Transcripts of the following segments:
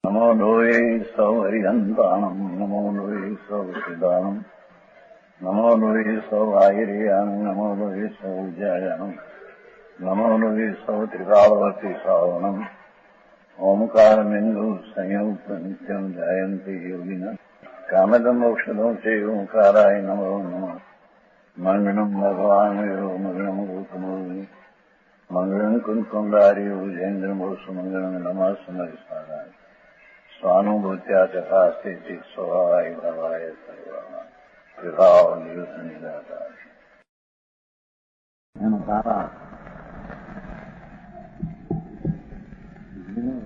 નમો લોહે સૌ હરિહંતાણમ નમો લોહે સૌ સિદાનમ નમો લોહે સૌ આયર્યાણમ નમો લોહે સૌ જયાણમ નમો લોહે સૌ ત્રિકાળવતી સાવણમ ઓમકારમિંદુ સંયુક્ત નિત્યમ જયંતિ યોગિના કામદમ મોક્ષદો છે ઓંકારાય નમો નમઃ મંગળમ ભગવાન વીરો મંગળમ ગૌતમોની મંગળમ કુંકુંડાર્યો જૈન્દ્રમોષ મંગળમ નમઃ સમરિસારાય સ્વાનુભૂત્યા ચકાસ્તે ચિત સ્વભાવાય ભાવાય સર્વા વિભાવ નિયુદ્ધ નિરાકાર એનો તારા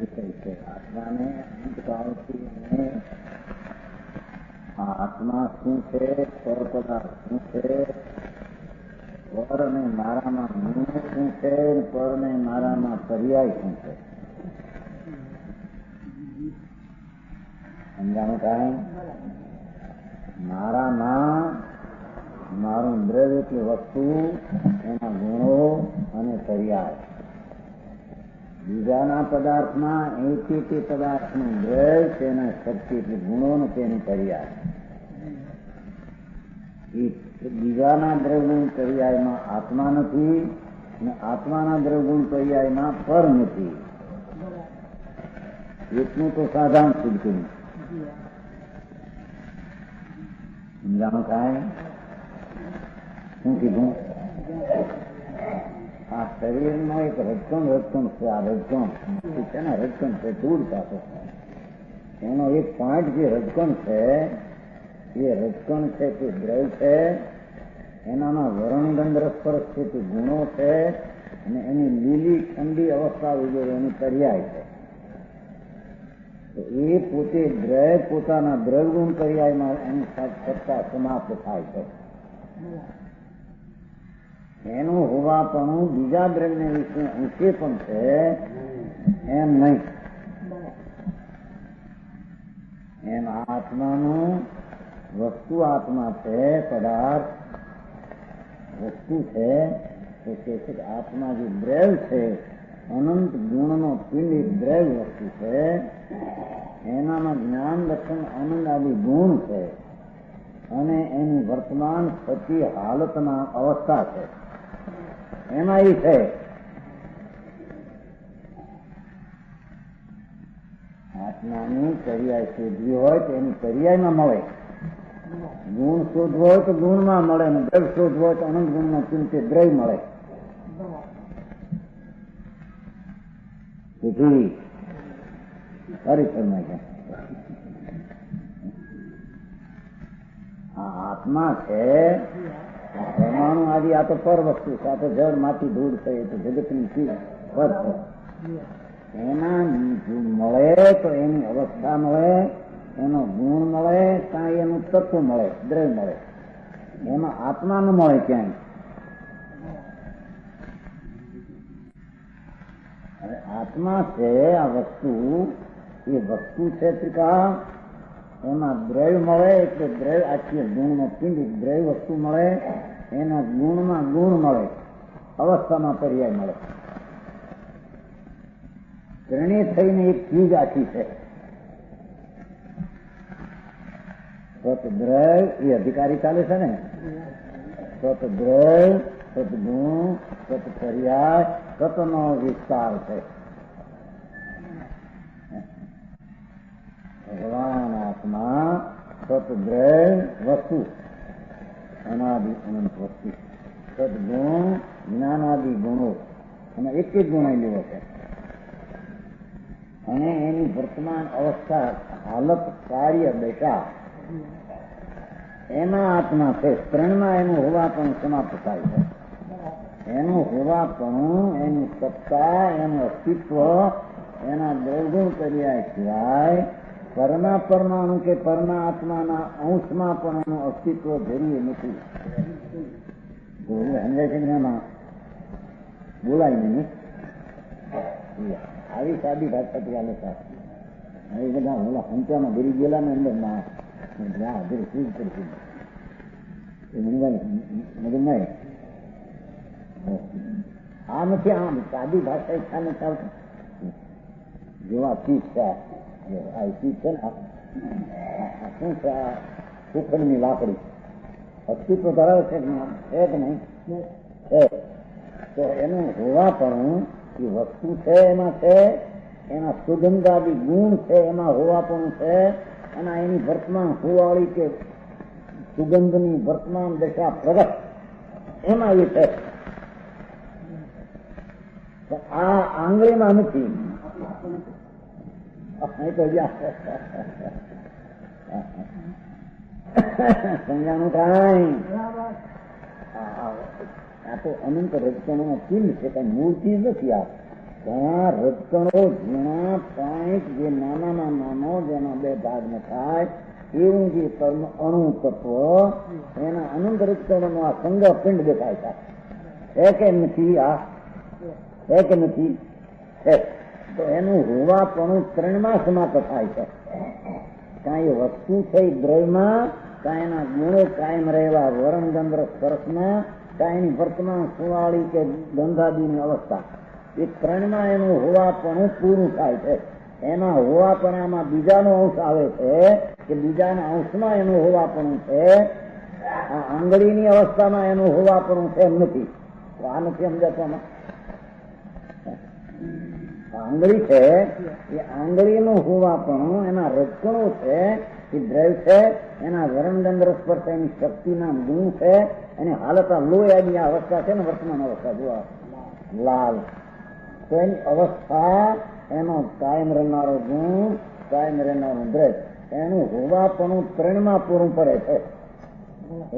વિષય છે. આત્માને અંતકાળથી અને આ આત્મા શું છે, પર પદાર્થ શું છે, પર અને મારામાં ગુણ શું છે, પર ને મારામાં પર્યાય શું છે. સમજાણું કાંઈ? મારામાં મારું દ્રવ્ય એટલે વસ્તુ, એના ગુણો અને પર્યાય. બીજાના પદાર્થમાં એક એક પદાર્થનું દ્રવ્ય, તેના શક્તિ એટલે ગુણો ને તેની પર્યાય. બીજાના દ્રવગુણ પર્યાયમાં આત્મા નથી અને આત્માના દ્રવગુણ પર્યાયમાં પર નથી. એટલું તો સાધારણ છૂટતું. સમજાણું કાંઈ? શું કીધું? આ શરીરમાં એક રજકણ છે. આ રજકણ તેના રજકણ છે દૂર પાસે. એનો એક પોઈન્ટ જે રજકણ છે, એ રજકણ છે તે દ્રવ્ય છે, એનામાં વર્ણગંધ રસપરસ છે તે ગુણો છે, અને એની લીલી ઠંડી અવસ્થા વગેરે એની પર્યાય છે. તો એ પોતે દ્રવ્ય પોતાના દ્રવગુણ પર્યાયમાં એની સત્તા સમાપ્ત થાય છે. એનું હોવાપણું બીજા દ્રવ્યને વિશે ઊંચે પણ છે એમ નહીં. એમ આત્માનું વસ્તુ આત્મા છે, પદાર્થ વસ્તુ છે. તો કે આત્મા જે દ્રવ્ય છે, અનંત ગુણનો પિંડ દ્રવ્ય વસ્તુ છે, એનામાં જ્ઞાન લક્ષણ આનંદ આદિ ગુણ છે, અને એની વર્તમાન સ્થિતિ હાલતના અવસ્થા છે. એમાં એ છે આત્માની પર્યાય શોધવી હોય તો એની પર્યાયમાં મળે. ગુણ શોધવો હોય તો ગુણમાં મળે, ને દ્રવ્ય શોધવો હોય તો અનંત ગુણનો ચિંતે દ્રવ્ય મળે. તેથી પરિસરમાં છે આ આત્મા છે, પરમાણુ આદિ આ તો પર વસ્તુ છે. આ તો જળ માટી ધૂળ છે, એ તો જગતની ચીજ પર છે. એના મળે તો એની અવસ્થા મળે, એનો ગુણ મળે, કાંઈ એનું તત્વ મળે, દ્રવ્ય મળે. એમાં આત્મા ન મળે ક્યાંય. આત્મા છે આ વસ્તુ, એ વસ્તુ છે ત્રિકા, એમાં દ્રવ્ય મળે એટલે દ્રવ્ય આખી ગુણનો પિંડ દ્રવ્ય વસ્તુ મળે, એના ગુણમાં ગુણ મળે, અવસ્થામાં પર્યાય મળે. ત્રણેય થઈને એક ચીજ આખી છે. સતદ્રવ્ય એ અધિકારી ચાલે છે ને. સતદ્રવ્ય, સદગુણ, સત પર્યાય, સતનો વિસ્તાર છે. ભગવાન આત્મા સતદ્રવ્ય વસ્તુ, અનાદિ અનંત વસ્તુ, સદગુણ જ્ઞાનાદિ ગુણો, અને એક જ ગુણ લેવો છે. અને એની વર્તમાન અવસ્થા, હાલત, કાર્ય, દશા, એમાં આત્મા છે. ત્રણમાં એનું હોવાપણું સમાપ્ત થાય છે. એનું હોવાપણું, એની સત્તા, એનું અસ્તિત્વ એના દ્રવગુણ પર્યાય સિવાય પરના પરમાણુ કે પરના આત્માના અંશમાં પણ એનું અસ્તિત્વ જરૂરી નથી. સમજાય છે ને? એમાં બોલાય નહીં. આવી સાદી ભાષાથી ચાલે સાહેબ. એ બધા ઓલા સંચામાં ભરી ગયેલા ને અંદર ના હાજર શું કરશું મગન આ નથી. આમ સાદી ભાષા ખ્યાલ નથી આવતો. જેવા ચીજ છે આ ચીજ છે ને શું છે? આ સુખડની લાકડી અસ્તિત્વ ધરાવે છે કે નહીં? તો એનું હોવાપણું એ વસ્તુ છે એમાં છે, એના સુગંધાદી ગુણ છે એમાં હોવાપણું છે, અને એની વર્તમાન હુવાળી કે સુગંધની વર્તમાન દશા પ્રગટ એમાં એ છે. આ આંગળીમાં નથી. સમજાનું કાંઈ આ તો અનંત રજકણો ચિહ્ન છે, કઈ મૂર્તિ નથી. આ ઘણા રજકણો ઝીણા પાણી જે નાનામાં નાનો જેના બે ભાગમાં થાય એવું જે કર્મ અણુ તત્વ એના અનંત રજકણોનો આ સંગ્રહ પિંડ દેખાય છે કે નથી? આ છે કે નથી? છે. તો એનું હોવાપણું ત્રણમાં સમાપ્ત થાય છે. કાંઈ વસ્તુ છે દ્રવ્યમાં, કાંઈ એના ગુણો કાયમ રહેવા વરણ ગંધ્ર સ્પર્શમાં, કાંઈ એની વર્તમાન સુવાળી કે ગંધાદીની અવસ્થા, એ ત્રણમાં એનું હોવાપણું પૂરું થાય છે. એના હોવાપણામાં બીજાનો અંશ આવે છે કે બીજાના અંશમાં એનું હોવાપણું છે. આ આંગળીની અવસ્થામાં એનું હોવાપણું છે એમ નથી. આ નથી સમજાતું. આંગળી છે એ આંગળીનું હોવાપણું એના રજકણો છે, એ દ્રવ્ય છે, એના વરણગંધ્ર સ્પર્શ એની શક્તિના ગુણ છે, એની હાલત આ લોહીની અવસ્થા છે ને વર્તમાન અવસ્થા જોવા લાલ, તો એની અવસ્થા એનો કાયમ રહેનારો ગુણ, કાયમ રહેનારું દ્રવ્ય, એનું હોવાપણું ત્રણમાં પૂરું પડે છે.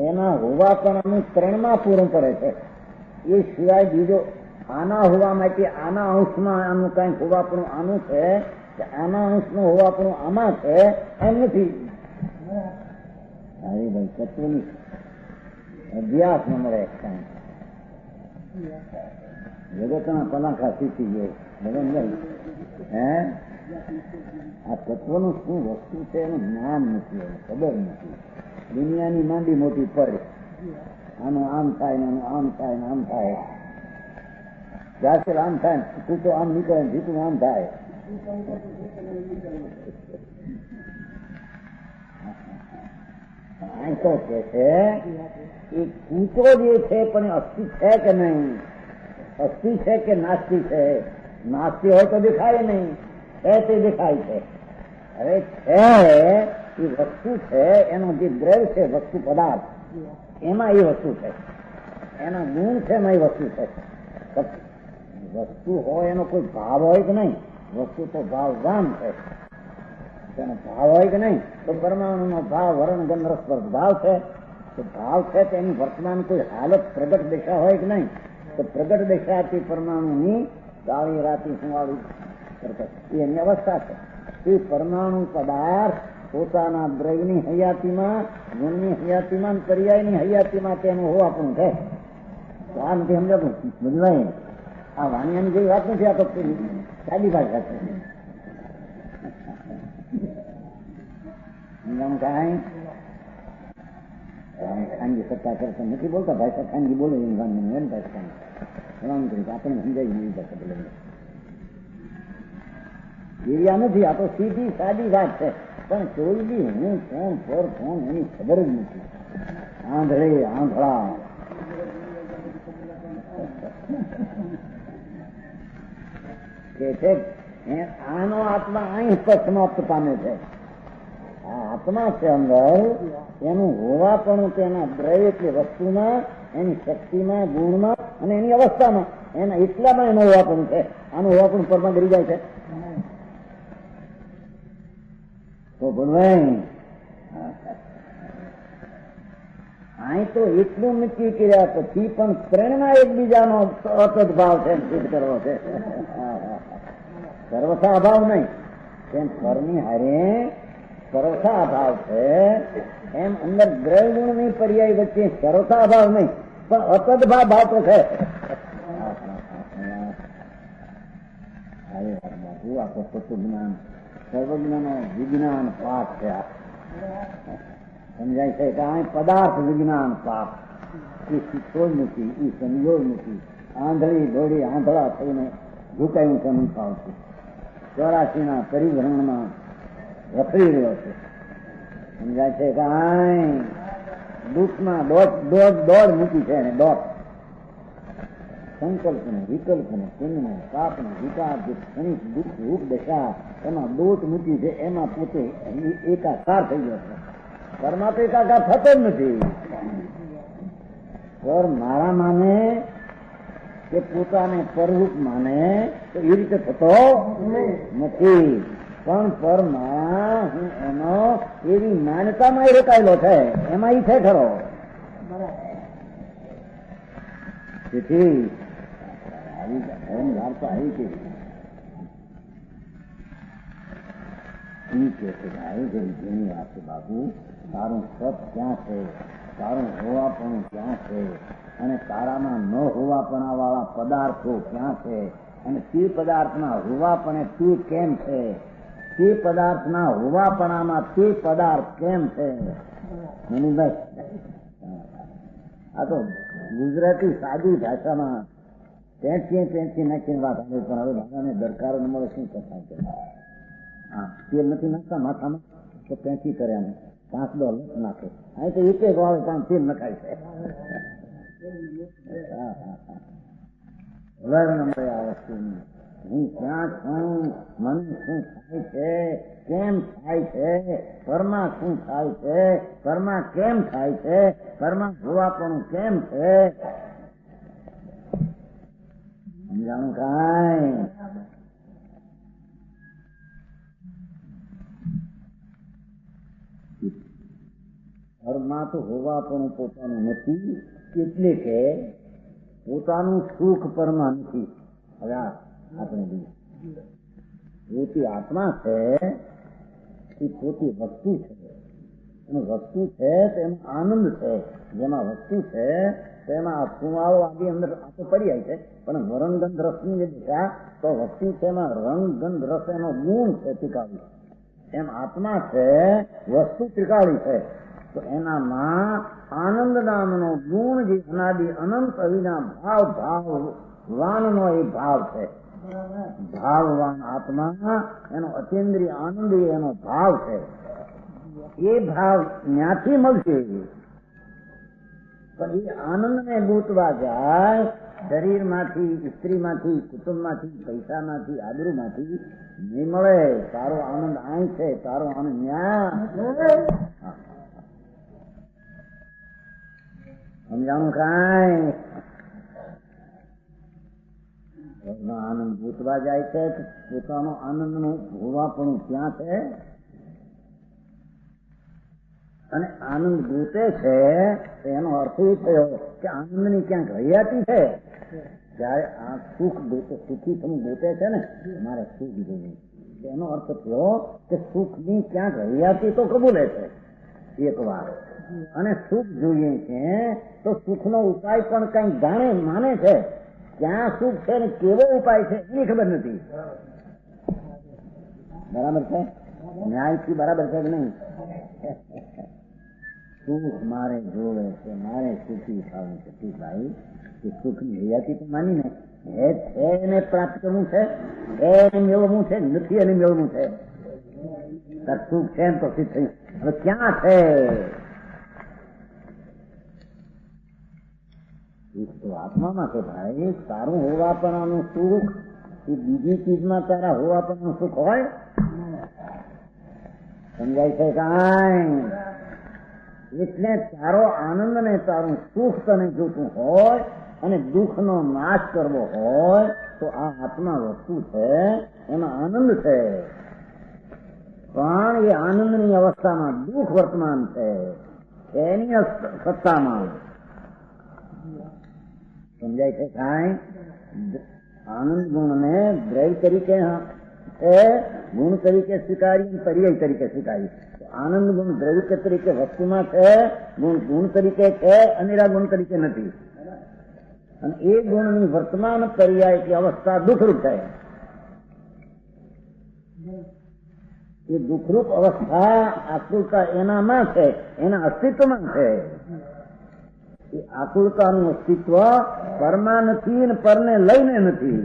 એના હોવાપણાનું ત્રણમાં પૂરું પડે છે. એ સિવાય બીજો આના હોવા માટે આના અંશમાં આનું કઈ હોવાપણું આનું છે કે આના અંશનું હોવાપણું આમાં છે એમ નથી. ભાઈ તત્વની અભ્યાસ ન મળે. જગતના પલાખા શીખી ગયો બરાબર. આ તત્વનું શું વસ્તુ છે એનું જ્ઞાન નથી, ખબર નથી. દુનિયાની માંડી મોટી પડે, આનું આમ થાય ને આનું આમ થાય ને આમ થાય, જાતે આમ થાય, તું તો આમ નીકળે જીતું આમ થાય. તો કે છે એ કૂતો જે છે પણ અસ્થિ છે કે નહીં? અસ્થિ છે કે નાસ્તિ છે? નાસ્તિ હોય તો દેખાય નહીં, છે તે દેખાય છે. હવે છે એ વસ્તુ છે, એનો જે દ્રવ્ય છે વસ્તુ પદાર્થ એમાં એ વસ્તુ છે, એના ગુણ છે એમાં એ વસ્તુ છે. વસ્તુ હોય એનો કોઈ ભાવ હોય કે નહીં? વસ્તુ તો ભાવવાન છે. તેનો ભાવ હોય કે નહીં? તો પરમાણુ નો ભાવ વરણ ગંધ્ર સ્પર્શ ભાવ છે. તો ભાવ છે તેની વર્તમાન કોઈ હાલત પ્રગટ દશા હોય કે નહીં? તો પ્રગટ દશાથી પરમાણુની કાળી રાતી સુવાળી એ એની અવસ્થા છે. એ પરમાણુ પદાર્થ પોતાના દ્રવ્યની હયાતીમાં, ગુણની હયાતીમાં, પર્યાયની હયાતીમાં તેનું હોવાપણું છે. તો આ નથી સમજાતું? બદલાય. આ વાણિયાની જેવી વાત નથી, આ તો સાદી ભાષા છે. ખાનગી સત્તા કરતા નથી બોલતા, ભાષા ખાનગી બોલે એમ ભાષા આપણને સમજાય એવી ભાષા બોલે. એરિયા નથી, આ તો સીધી સાદી વાત છે. પણ કોઈ બી હું કોણ પર કોણ એની ખબર જ નથી. આંધળે આંધળા કે છે આનો આત્મા અહીં પર સમાપ્ત પામે છે. આ આત્મા છે અંદર, એનું હોવાપણું તેના દ્રવ્ય એટલે વસ્તુમાં, એની શક્તિમાં, ગુણમાં અને એની અવસ્થામાં, એના એટલામાં એનું હોવાપણું છે. આનું હોવાપણું પરમાં ગરી જાય છે તો બોલવાય. અહીં તો એટલું નક્કી કર્યા પછી પણ પ્રેરણા એકબીજાનો અતત ભાવ છે સિદ્ધ કરવો છે. સર્વથા અભાવ નહીં, તેમ પરની હારે સર્વથા અભાવ છે. એમ અંદર દ્રવ્ય ગુણની પર્યાય વચ્ચે સર્વથા અભાવ નહીં, પણ અતત ભાવ તો છે. આખો તત્વજ્ઞાન સર્વજ્ઞનો વિજ્ઞાન પાઠ છે. સમજાય છે કે આ પદાર્થ વિજ્ઞાન પાઠ એ શીખો જ નથી, એ સમજો જ નથી. આંધળી દોડી આંધળા થઈને ઝુકાયું છે. 84ના પરિભ્રમણમાં રખડી રહ્યો છે. સમજાય છે કાંઈ? દુઃખમાં દોડ મૂકી છે એને, દોડ સંકલ્પ ને વિકલ્પ ને પુણ્ય ને પાપ ને વિકાર જે ક્ષણિક દુઃખ રૂપ દશા એમાં દોટ મૂકી છે, એમાં પોતે એકાકાર થઈ ગયો છે. ઘરમાં તો એકાકાર થતો જ નથી. ઘર મારા માને કે પોતાને પરરૂપ માને તો એ રીતે થતો નથી. પણ પર મારા હું એનો એવી માન્યતામાં રોકાયેલો છે, એમાં ઈ છે ખરો. તેથી વાર્તા આવી કે જેની વાત છે બાપુ, તારું સત ક્યાં છે, તારું હોવાપણું ક્યાં છે, અને તારામાં ન હોવાપણા વાળા પદાર્થો ક્યાં છે, અને તે પદાર્થના હોવાપણે તે કેમ છે, તે પદાર્થના હોવાપણામાં તે પદાર્થ કેમ છે. મનુભાઈ, આ તો ગુજરાતી સાદી ભાષામાં પેંચી નાખીને વાત આવે, પણ હવે દાદાને દરકાર ન મળે શું કથા છે. હા, તેલ નથી નાખતા માથામાં તો પેંચી કરે, આમ 5 નાખે. અહીં તો એક વાળે પણ તેલ નખાય છે. વર્ણ મળે આ વસ્તુની. હું ક્યાં છું, મને શું થાય છે, કેમ થાય છે, પરમાં શું થાય છે, પરમાં કેમ થાય છે, પરમાં હોવાપણું કેમ છે. સમજાણું કાંઈ? પરમાં તો હોવાપણું પોતાનું નથી, એટલે કે પોતાનું સુખ પરમાં નથી. હવે આપણે પોતી આત્મા છે એ પોતી વસ્તુ છે, અને વસ્તુ છે તો એમાં આનંદ છે. જેમાં વસ્તુ છે તેમાં સુવાળો આદિ અંદર આપે પડી જાય છે, પણ રંગગંધ રસની જે દિશા તો વસ્તુ છે એમાં રંગગંધ રસ એનો ગુણ છે ત્રિકાળી. એમ આત્મા છે વસ્તુ ત્રિકાળી છે, તો એનામાં આનંદ નામનો ગુણ જે અનાદિ અનંત અવિના ભાવવાનનો એ ભાવ છે. ભાવવાન આત્મા એનો અતિન્દ્રિય આનંદ એનો ભાવ છે. એ ભાવ ક્યાંથી મળશે? પણ એ આનંદને ગોતવા જાય શરીરમાંથી, સ્ત્રીમાંથી, કુટુંબમાંથી, પૈસામાંથી, આબરૂમાંથી નહીં મળે. તારો આનંદ અહીં છે, તારો આનંદ ન્યા. સમજાણું કાંઈ? આનંદ ગોતવા જાય છે, પોતાનો આનંદનું હોવાપણું ક્યાં છે, અને આનંદ ગોતે છે એનો અર્થ એ થયો કે આનંદની ક્યાંક હયાતી છે. જયારે આ સુખ ગોતે, સુખી તમે ગોતે છે ને, મારે સુખ જોઈએ, એનો અર્થ થયો કે સુખની ક્યાંક હયાતી તો કબૂલે છે એક વાર, અને સુખ જોઈએ છે તો સુખનો ઉપાય પણ કઈ જાણે માને છે. ક્યાં સુખ છે ને કેવો ઉપાય છે એની ખબર નથી. બરાબર છે? ન્યાયથી બરાબર છે કે નહીં? સુખ મારે જોવે છે, મારે સુખી થવું છે. ઠીક ભાઈ, એ સુખની હયાતી તો માની ને, એને પ્રાપ્ત કરવું છે, એને મેળવવું છે, નથી એને મેળવવું છે. સુખ છે એમ તો સિદ્ધ થયું. હવે ક્યાં છે સુખ? તો આત્મામાં છે ભાઈ. તારું હોવાપણાનું સુખ એ બીજી ચીજમાં તારા હોવાપણાનું સુખ હોય? સમજાય છે કાંઈ? એટલે તારો આનંદ ને તારું સુખ તને જોતું હોય અને દુઃખનો નાશ કરવો હોય તો આ આત્મા વસ્તુ છે, એમાં આનંદ છે. પણ એ આનંદની અવસ્થામાં દુઃખ વર્તમાન છે, એની સત્તામાં. સમજાય છે કાંઈ? આનંદ ગુણને દ્રવ્ય તરીકે ગુણ તરીકે સ્વીકારી, પર્યાય તરીકે સ્વીકારી. આનંદ ગુણ દ્રવ્ય તરીકે વસ્તુમાં છે, ગુણ તરીકે છે, અનિરા ગુણ તરીકે નથી. અને એ ગુણની વર્તમાન પર્યાય કે અવસ્થા દુઃખરૂપ છે. એ દુઃખરૂપ અવસ્થા આકુલતા એનામાં છે, એના અસ્તિત્વમાં છે. એ આકુલતાનું અસ્તિત્વ પરમાં નથી ને પરને લઈને નથી.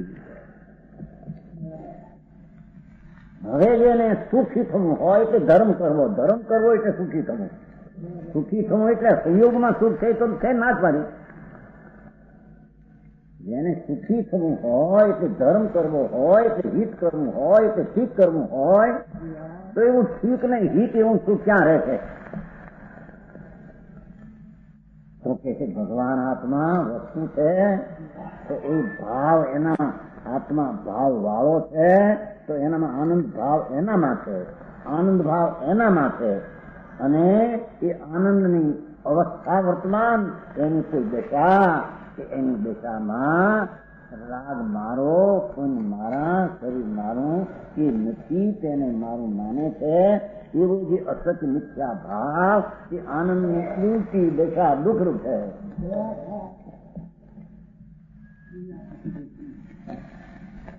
હવે જેને સુખી થવું હોય તો ધર્મ કરવો, ધર્મ કરવો એટલે સુખી થવું, સુખી થવું એટલે સંયોગમાં સુખ છે તો છે ના જ પાડી. જેને સુખી થવું હોય એટલે ધર્મ કરવો હોય એટલે હિત કરવું હોય એટલે ઠીક કરવું હોય તો એવું ઠીક ને હિત એવું સુખ ક્યાં રહે છે? તો કે છે ભગવાન આત્મા વસ્તુ છે તો એ ભાવ એના આત્મા ભાવ વાળો છે તો એનામાં આનંદ ભાવ એનામાં છે, આનંદ ભાવ એનામાં છે. અને એ આનંદની અવસ્થા વર્તમાન એની કોઈ દશા કે એની દશામાં રાગ મારો, ખૂન મારા, શરીર મારું એ નથી, તેને મારું માને છે. એવું જે અસત મિથ્યા ભાવ એ આનંદની ઊંચી દશા દુઃખરૂપ છે.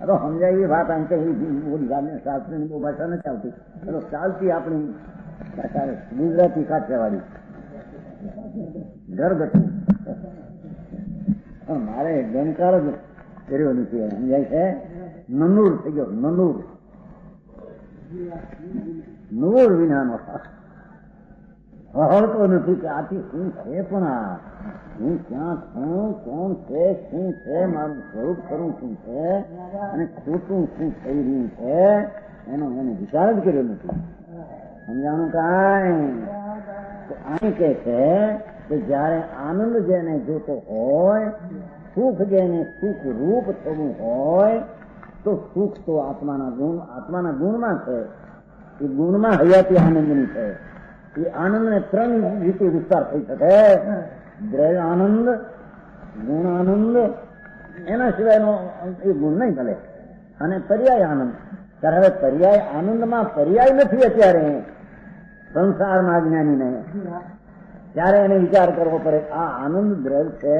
તો સમજાય એ વાત આમ કઈ શાસ્ત્રની બહુ ભાષા નથી આવતી, તો ચાલતી આપણી ગુજરાતી કાઠિયાવાડી ઘરગથ્થુ. મારે ગણકાર જ કર્યો નથી, સમજાય છે. નનુર થઈ ગયો, નનુર, નૂર વિનાનો હળતો નથી કે આથી શું છે, પણ આ હું ક્યાં છું, કોણ છે, શું છે, મારું સ્વરૂપ ખરું શું છે અને ખોટું શું થઈ રહ્યું છે એનો એને વિચાર જ કર્યો નથી. સમજાણું કાંઈ? તો અહીં કે છે કે જયારે આનંદ જેને જોતો હોય, સુખ જેને સુખ રૂપ થવું હોય તો સુખ તો આત્માના ગુણમાં છે. એ ગુણમાં હયાતી આનંદની છે. એ આનંદને 3 રીતે વિસ્તાર થઈ શકે: દ્રવ્ય આનંદ, ગુણ આનંદ, એના સિવાયનો એ ગુણ નહીં મળે, અને પર્યાય આનંદ. ત્યારે હવે પર્યાય આનંદમાં પર્યાય નથી અત્યારે સંસારમાં જ્ઞાનીને. ત્યારે એને વિચાર કરવો પડે આ આનંદ દ્રવ્ય છે,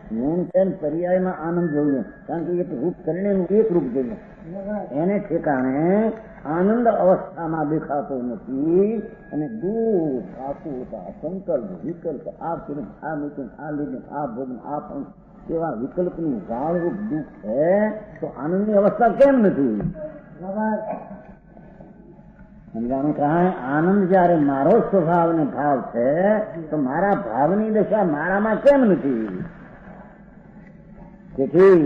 ગુણ છે, પર્યાયમાં આનંદ જોઈએ, કારણ કે એક રૂપ કરીને એક રૂપ જોઈએ. એને ઠેકાણે આનંદ અવસ્થામાં દેખાતો નથી, અને દુઃખ, આતુરતા, સંકલ્પ, વિકલ્પ, આ પીડું, આ મીઠું, આ લીધું, આ ભોગન, આ પણ એવા વિકલ્પની જાળરૂપ દુઃખ છે. તો આનંદની અવસ્થા કેમ નથી? સમજાણું કાંઈ? આનંદ જયારે મારો સ્વભાવ ને ભાવ છે તો મારા ભાવની દશા મારામાં કેમ નથી? તેથી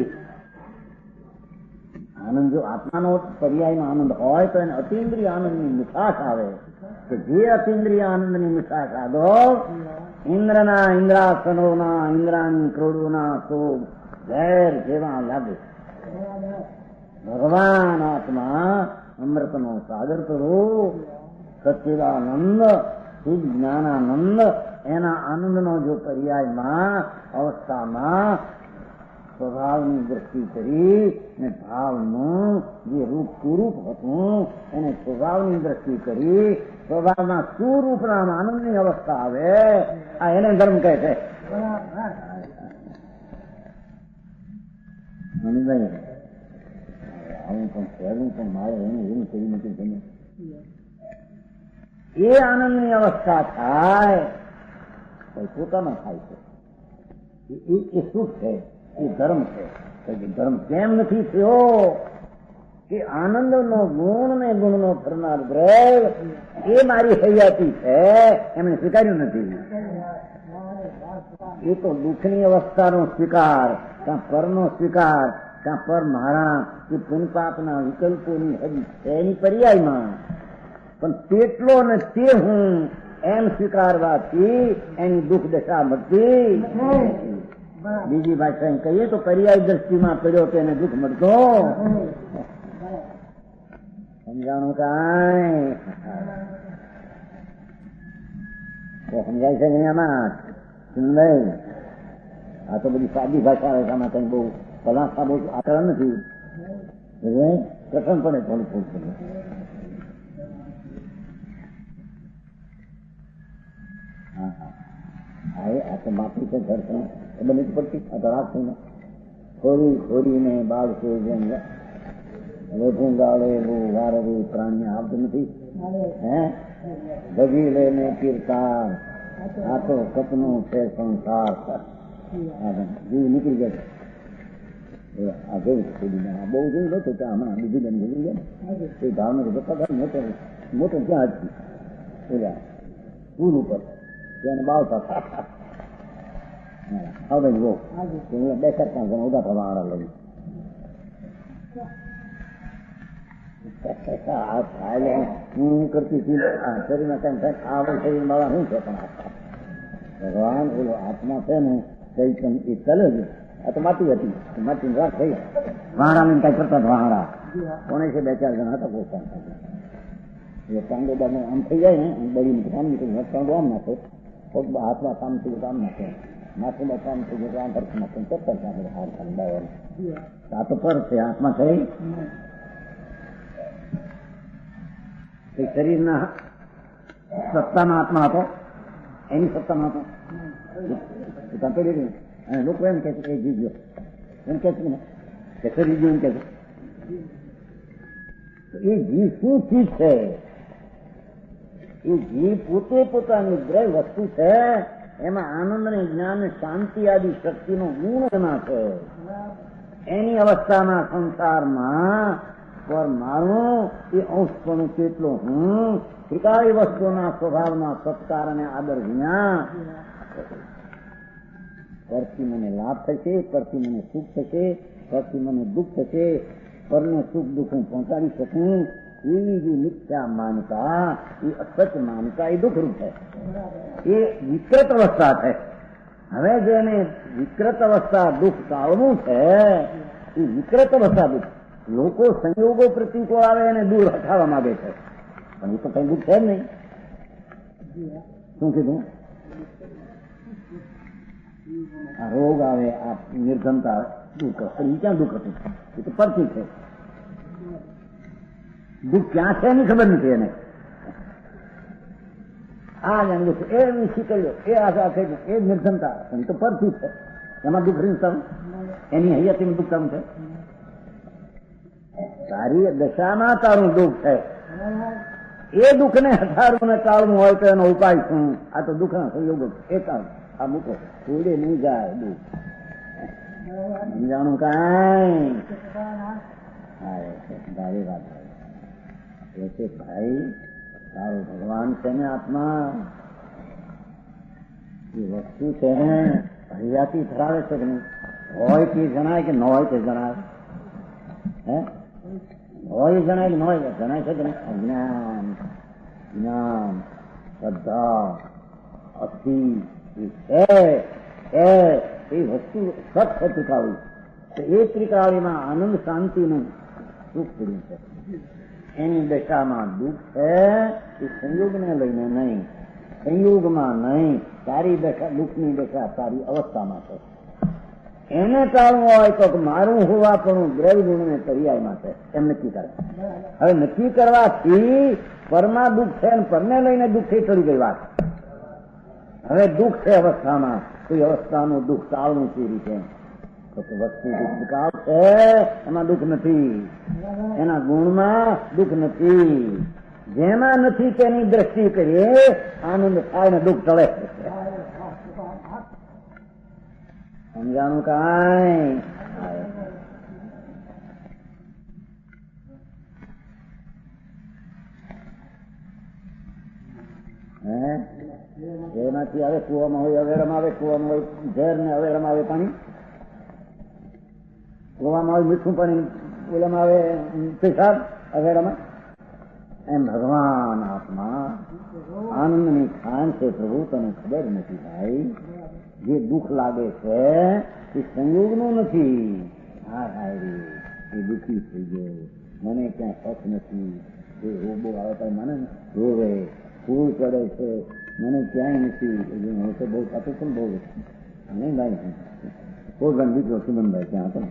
આનંદ જો આત્માનો પર્યાયનો આનંદ હોય તો એને અતિન્દ્રિય આનંદની મીઠાશ આવે. કે જે અતિન્દ્રિય આનંદની મીઠાશ આદો ઇન્દ્રના ઇન્દ્રાસનોના ઇન્દ્રાની ક્રોડોના શોભ ઝેર જેવા લાગે. ભગવાન આત્મા અમૃતનો સાગર સ્વરૂપ સચ્ચિદાનંદ શુદ્ધ જ્ઞાનાનંદ એના આનંદનો જો પર્યાયમાં અવસ્થામાં સ્વભાવની દ્રષ્ટિ કરી ને ભાવનું જે રૂપ સુરૂપ હતું એને સ્વભાવની દ્રષ્ટિ કરી સ્વભાવના સુરૂપના આનંદની અવસ્થા આવે, આ એને ધર્મ કહે છે. આવું પણ સહેલું પણ મારે એને એવું કરી નથી ગમે. એ આનંદની અવસ્થા થાય પોતામાં થાય છે. એ સુખ છે, એ ધર્મ છે. ધર્મ કેમ નથી થયો? કે આનંદનો ગુણ ને ગુણનો ફરનાર દ્રવ્ય એ મારી હયાતી છે, એમણે સ્વીકાર્યું નથી. એ તો દુઃખની અવસ્થાનો સ્વીકાર, કાં પરનો સ્વીકાર, કાં પર મારા કે પુનપાપના વિકલ્પોની હજી છે એની પર્યાયમાં, પણ તેટલો ને તે હું એમ સ્વીકારવાથી એની દુઃખ દશા મળતી. બીજી ભાષા કહીએ તો પર્યાય દ્રષ્ટિમાં પડ્યો તો એને દુઃખ મળતો. સમજાણું કાંઈ? સમજાય છે દુનિયામાં? નહીં. આ તો બધી સાદી ભાષા આવે, આમાં કઈ બહુ પલાસા બહુ આકરણ નથી. પ્રથમ પડે થોડું થોડું. આ તો માફી છે ઘર છે એ બની પડતી આ તો રાત થઈને ખોરીને બાળશે જેમ લોઢું ગાળે એવું વારવી પ્રાણી આવતું નથી. હે ભગી લઈને કીર્તાર આ તો સપનું છે સંસાર. જીવ નીકળી જાય. આ જોયું છે બીજા બહુ જોયું નતું કે હમણાં બીજી બેન બોલી ગયા ને એ ભાવનગર જતા મોટો મોટો ક્યાં હતી ઓલા પુલ ઉપર તેને બાવતા હવે જો બે ચાર પાંચ જણા ઉભા થવા વાળા લઈ હું કરતી હતી શરીરમાં કેમ થાય આ શરીર મારા શું છે પણ ભગવાન ઓલો આત્મા છે ને ચૈતન એ ચાલે છે આ તો માટી હતી માટીની વાત થઈ વાહડા ને કઈ કરતા વાહડા કોને છે બે ચાર જણા હતા પોતા એ પાંડો બાને આમ થઈ જાય ને બળી કામ નીકળી પાંડો આમ નાખે હાથમાં કામ થઈ ગયું આમ નાખે માથું કામ થઈ ગયું આમ પર નાખે ચપ્પલ આપણે હાર ખાંડાવે આ તો પર છે હાથમાં થઈ શરીરના સત્તાનો આત્મા હતો એની સત્તાનો હતો અને લોકો એમ કે છે કે જીવ ગયો એમ કે છે ને કે શરીર ગયું એમ કે છે એ જીવ શું ચીજ છે એ જીવ પોતે પોતાની દ્રવ્ય વસ્તુ છે એમાં આનંદ ને જ્ઞાન ને શાંતિ આદિ શક્તિનો ગુણ એમાં છે એની અવસ્થામાં સંસારમાં પર મારું એ અંશપણું કેટલો હું ત્રિકાળી વસ્તુના સ્વભાવના સત્કાર અને આદર વિના પરથી મને લાભ થશે, પરથી મને સુખ થશે, પરથી મને દુઃખ થશે, પરને સુખ દુઃખ હું પહોંચાડી શકું એવી જે મિથ્યા માનતા એ અસત્ય માનતા એ દુઃખરૂપ છે. એ વિકૃત અવસ્થા છે. હવે જેને વિકૃત અવસ્થા દુઃખ ટાળવું છે એ વિકૃત અવસ્થા દુઃખ લોકો સંયોગો પ્રતિકૂળ આવે અને દૂર હટાવવા માંગે છે પણ એ તો કઈ દુઃખ છે જ નહીં. શું કીધું? આ રોગ આવે, આ નિર્ધનતા દુઃખ પણ એ ક્યાં દુઃખ હતું? એ તો પરથી છે. દુઃખ ક્યાં છે એની ખબર નથી એને. આ જેમ દુઃખ એ શીખલ્યો એ આશા થઈ એ નિર્ધનતા એ તો પરથી છે. એમાં દુઃખ રીંચતા એની હૈયાથી દુઃખ કામ છે. તારી દશામાં તારું દુઃખ છે. એ દુઃખને હટાડવું ને ટાળવું હોય તો એનો ઉપાય શું? આ તો દુઃખના સંયોગો એ કામ આ મૂકો થોડે નહીં જાય દુઃખ સમજાણું કાંઈ ભાઈ વાત એ છે ભાઈ તારો ભગવાન છે ને આત્મા એ વસ્તુ છે ને હૈયાથી ધરાવે છે કે નહીં? હોય તે જણાય કે ન હોય તે જણાય? હે હોય જણાય કે ન હોય જણાય છે કે નહીં? અજ્ઞાન જ્ઞાન શ્રદ્ધા અસ્થિ એ વસ્તુ સત છે ત્રિકાળી. તો એ ત્રિકાળીમાં આનંદ શાંતિનું સુખ પડ્યું છે. એની દશામાં દુઃખ છે એ સંયોગને લઈને નહીં, સંયોગમાં નહીં. તારી દશા દુઃખની દશા તારી અવસ્થામાં છે. એને ટાળવું હોય તો મારું હોવાપણું દ્રવ્ય ગુણને પર્યાયમાં છે એમ નક્કી કરે. હવે નક્કી કરવાથી પરમાં દુઃખ છે અને પરને લઈને દુઃખથી ચડી ગઈ વાત. હવે દુઃખ છે અવસ્થામાં તો એ અવસ્થાનું દુઃખ ટાળવું કેવી રીતે? તો વસ્તુ દુઃખ છે એમાં દુઃખ નથી, એના ગુણમાં દુઃખ નથી. જેમાં નથી તેની દ્રષ્ટિ કરીએ આનંદ થાય ને દુઃખ ટળે. સમજાણું કાંઈ? એમાંથી આવે કુવામાં હોય અવેડામાં આવે, કુવામાં હોય ઝેર ને અવેડામાં આવે પાણી, કુવામાં આવે મીઠું પાણી, ઓલામાં આવે પેશાબ અવેડામાં. એમ ભગવાન આત્મા આનંદની ખાન છે. પ્રભુ તને ખબર નથી ભાઈ, જે દુઃખ લાગે છે એ સંયોગનું નથી. હા હાય એ દુઃખી થઈ ગયો, મને ક્યાં શોખ નથી. એ રોબો આવે તો મને રોવે, ફૂલ ચડે છે, મને ક્યાંય નથી. હું તો બહુ ખાતું પણ બહુ નહીં ભાઈ. પોરબંદર દીકરો સુમનભાઈ ત્યાં હતો ને,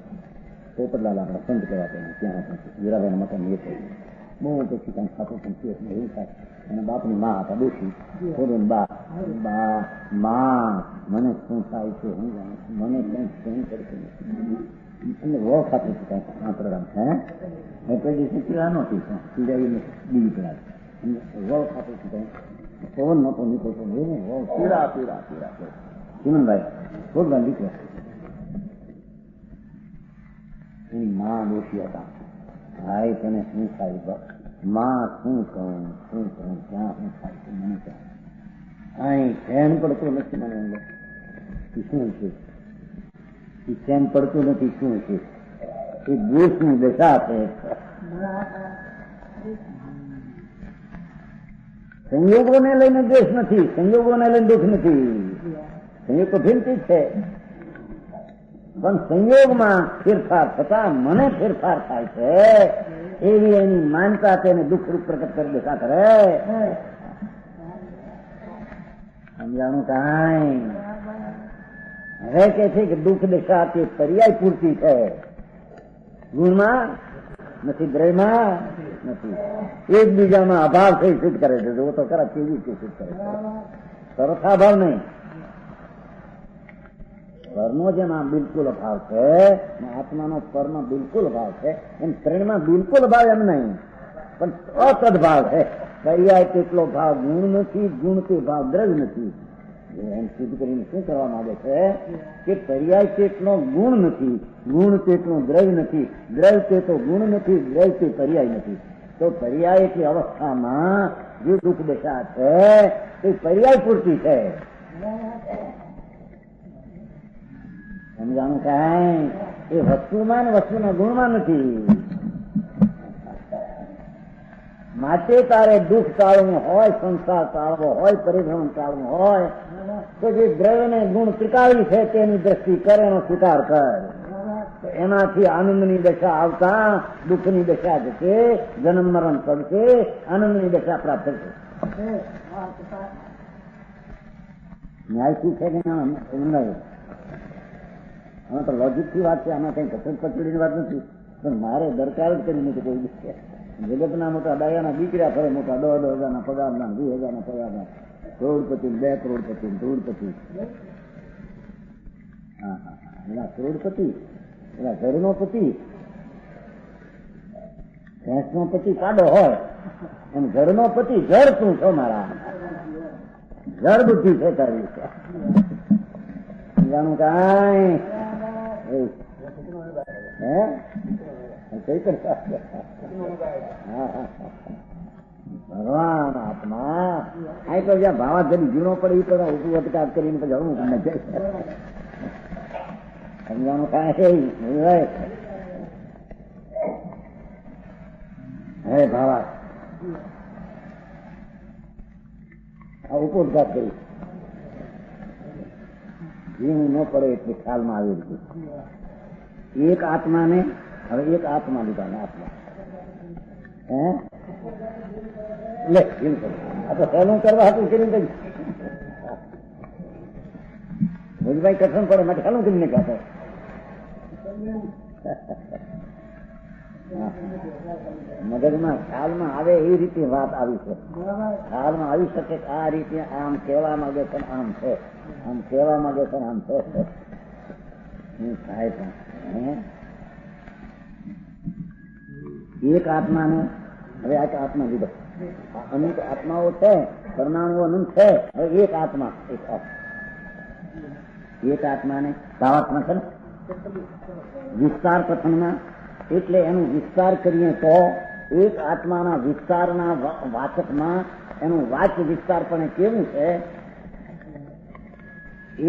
પોપટલાલ આપણા સંત કહેવાતા ત્યાં વીરાભાઈ મકાન એ થઈ બહુ પછી કાંઈ ખાતું પણ એવું થાય. એના બાપની મા હતા દોષી, થોડું બા મને શું થાય છે હું જાણું, મને કંઈક શું કરતું નથી. એટલે વો ખાતું છે કાંઈક આ પ્રોગ્રામ હે એ પછી પીડા નહોતી પીડાઈને બીજી પીડા વો ખાતું છે કંઈક પવન નહોતો નીકળતો એને વો પીડા પીડા પીડા. ચિમનભાઈ થોડું દીકરો એની માં દોષી હતા. ભાઈ તને શું થાય? માં શું કહું ક્યાં શું થાય છે મને ક્યાં અહીં ચેન પડતું નથી મને અંદર. શું છે એ ચેન પડતું નથી? શું છે એ? દોષની દશા છે. સંયોગોને લઈને દ્વેષ નથી, સંયોગોને લઈને દુઃખ નથી. સંયોગ તો ભિન્નથી જ છે, પણ સંયોગમાં ફેરફાર થતા મને ફેરફાર થાય છે એવી એની માનતા તેને દુઃખરૂપ પ્રકટ કરી દેખા કરે. સમજાણું કાંઈ? હવે કે છે કે દુઃખ દશા તે પર્યાય પૂરતી છે, ગુણમાં નથી, દ્રયમાં નથી. એકબીજામાં અભાવ થઈ સિદ્ધ કરે છે. જો તો ખરા કેવી રીતે સિદ્ધ કરે છે? સરખા ભાવ નહીં. પરનો જેમાં બિલકુલ અભાવ છે, આત્માનો પરનો બિલકુલ અભાવ છે, એમ ત્રણમાં બિલકુલ અભાવ એમ નહીં, પણ અસદભાવ છે. પર્યાય તેટલો ભાવ ગુણ નથી, ગુણ તે ભાવ દ્રવ્ય નથી. એમ સિદ્ધ કરીને શું કરવા માંગે છે કે પર્યાય તેટલો ગુણ નથી, ગુણ તેટલો દ્રવ્ય નથી, દ્રવ્ય તેટલો ગુણ નથી, દ્રવ્ય તે પર્યાય નથી. તો પર્યાય એટલી અવસ્થામાં જે દુઃખ દશા છે તે પર્યાય પૂરતી છે. સમજાણું કાંઈ? એ વસ્તુમાં ને વસ્તુના ગુણમાં નથી. માટે તારે દુઃખ ટાળવું હોય, સંસાર ટાળવો હોય, પરિભ્રમણ ટાળવું હોય તો જે દ્રવ્યને ગુણ ત્રિકાળી છે તેની દ્રષ્ટિ કરે, એનો સ્વીકાર કર. એનાથી આનંદની દશા આવતા દુઃખની દશા જશે, જન્મ મરણ પડશે, આનંદની દશા પ્રાપ્ત થશે. ન્યાય શું છે કે સમજાયું? આમાં તો લોજિક થી વાત છે, આમાં કઈ કસરત પચડીની વાત નથી, પણ મારે દરકાર જ કરી નથી કોઈ દિવસ. જગતના મોટા ડાયાના દીકરા ફરે, મોટા 10,000 પગારના, 20,000 પગારના, કરોડપતિ, 2 કરોડપતિ, કરોડપતિ. હા હા હા, એના કરોડપતિ, એના ઘરનો પતિ, ભેંસનો પતિ પાડો હોય એમ ઘરનો પતિ. ઘર શું છો મારા? ઘર બુદ્ધિ છે કરવી છે. સમજાણું કાંઈ? ભગવાન આત્મા અહીં તો જ્યાં ભાવાધરી જીવનો પડે એ બધા ઉપવટકાર કરીને પછી હવું તમને જાય. સમજાણું કાંઈ? હે ભાવા આ ઉપોદઘાત કરી જીવવું ન પડે એટલે ખ્યાલમાં આવી રીતે એક આત્માને, હવે એક આત્મા લીધા ને આત્મા લે એમ કર. આ તો સહેલું કરવા હતું કરીને ભુજભાઈ કઠણ પડે માટે સહેલું કરીને કહેતો. મગજમાં ખ્યાલમાં આવે એ રીતે વાત આવી છે. ખ્યાલમાં આવી શકે આ રીતે આમ કહેવા માંગે છે, આમ છે, આમ કહેવા માંગે છે, આમ છે. થાય પણ એક આત્માને હવે આ આત્મા લીધો, અનેક આત્માઓ છે, પરમાણુઓ અનંત છે. હવે એક આત્મા, એક આત્માને ભાવાત્મા છે ને વિસ્તાર કથનમાં, એટલે એનો વિસ્તાર કરીએ તો એક આત્માના વિસ્તારના વાચકમાં એનું વાચ વિસ્તાર પણ કેવું છે?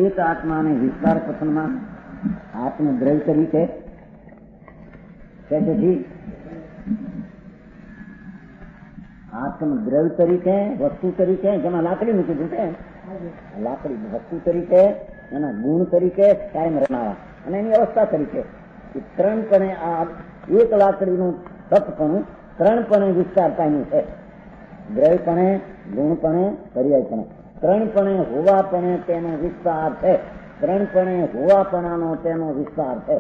એક આત્માને વિસ્તાર કથનમાં આત્મદ્રવ્ય તરીકે તેથી આત્મદ્રવ્ય તરીકે, વસ્તુ તરીકે, જેમાં લાકડી મૂકી દીધું છે, લાકડી વસ્તુ તરીકે, એના ગુણ તરીકે કાયમ રહેનારા અને એની અવસ્થા તરીકે ત્રણપણે આ એક લાકડીનું તત્પણું ત્રણપણે વિસ્તાર પામ્યું છે. દ્રવ્યપણે, ગુણપણે, પર્યાયપણે, ત્રણપણે હોવાપણે તેનો વિસ્તાર છે. ત્રણપણે હોવાપણાનો તેનો વિસ્તાર છે.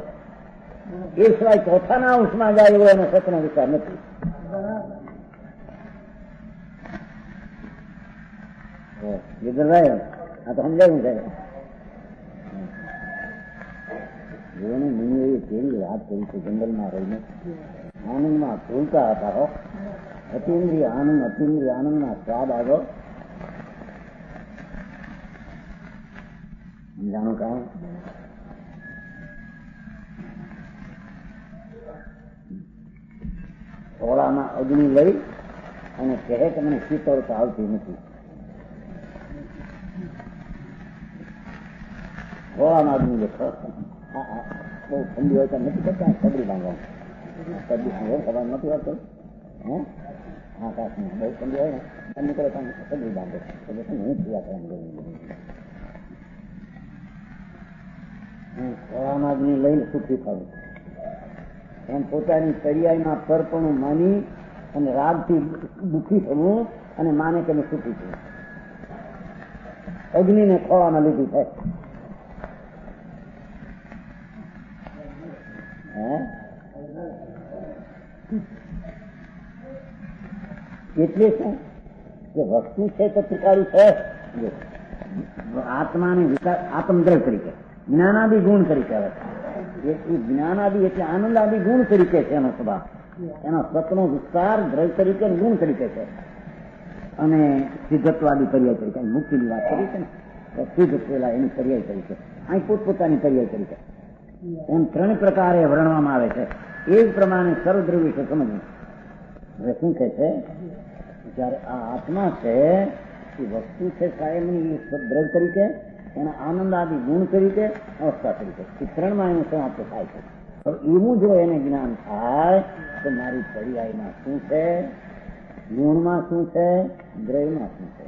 એ સિવાય ચોથાના અંશમાં જાય એવો એનો સતનો વિસ્તાર નથી. આ તો સમજાયું છે. મુનિઓએ કેવી વાત કરી છે, જંગલમાં રહીને આનંદમાં ભૂલતા હતા. હો અતિન્દ્રિય આનંદ, અતિન્દ્રિય આનંદમાં સ્વાદ આવ્યો. સમજાણું કામ? ખોળામાં અગ્નિ લઈ અને કહે કે મને શીતળતા આવતી નથી. ખોળામાં અગ્નિ દેખો બહુ ઠંડી હોય તો નથી કરતા સબરી બાંધવાનું ખબર નથી હોતો આકાશમાં બહુ ઠંડી હોય ને નીકળે પણ સબરી બાંધે હું થયા ખોળામાં અગ્નિ લઈને સુખી થવું એમ પોતાની તરિયાઈમાં પરપણું માની અને રાગથી દુઃખી થવું અને માને કે મેં સુખી થયું. અગ્નિને ખોળામાં લીધી થાય. એટલે શું કે વસ્તુ છે તો ત્રિકાળી છે. આત્માને વિકાસ આત્મદ્રવ્ય તરીકે જ્ઞાનાદિ ગુણ તરીકે આવે છે. જ્ઞાનાદિ એટલે આનંદાદિ ગુણ તરીકે છે એનો સ્વભાવ. એનો સતનો વિસ્તાર દ્રવ્ય તરીકે ગુણ તરીકે છે. અને સિદ્ધત્વાદી પર્યાય તરીકે મુક્તિની વાત કરી છે ને સિદ્ધ થયેલા એની પર્યાય તરીકે અહીં પોતપોતાની પર્યાય તરીકે એમ ત્રણ પ્રકારે વર્ણવામાં આવે છે. એ જ પ્રમાણે સર્વદ્રવ્ય છે સમજવું. હવે શું કહે છે જયારે આ આત્મા છે એ વસ્તુ છે કાયમની દ્રવ્ય તરીકે એના આનંદ આદિ ગુણ તરીકે અવસ્થા તરીકે એ ત્રણમાં એનું સમાપ્ત થાય છે. હવે એવું જો એને જ્ઞાન થાય તો મારી પર્યાયમાં શું છે, ગુણમાં શું છે, દ્રવ્યમાં શું છે.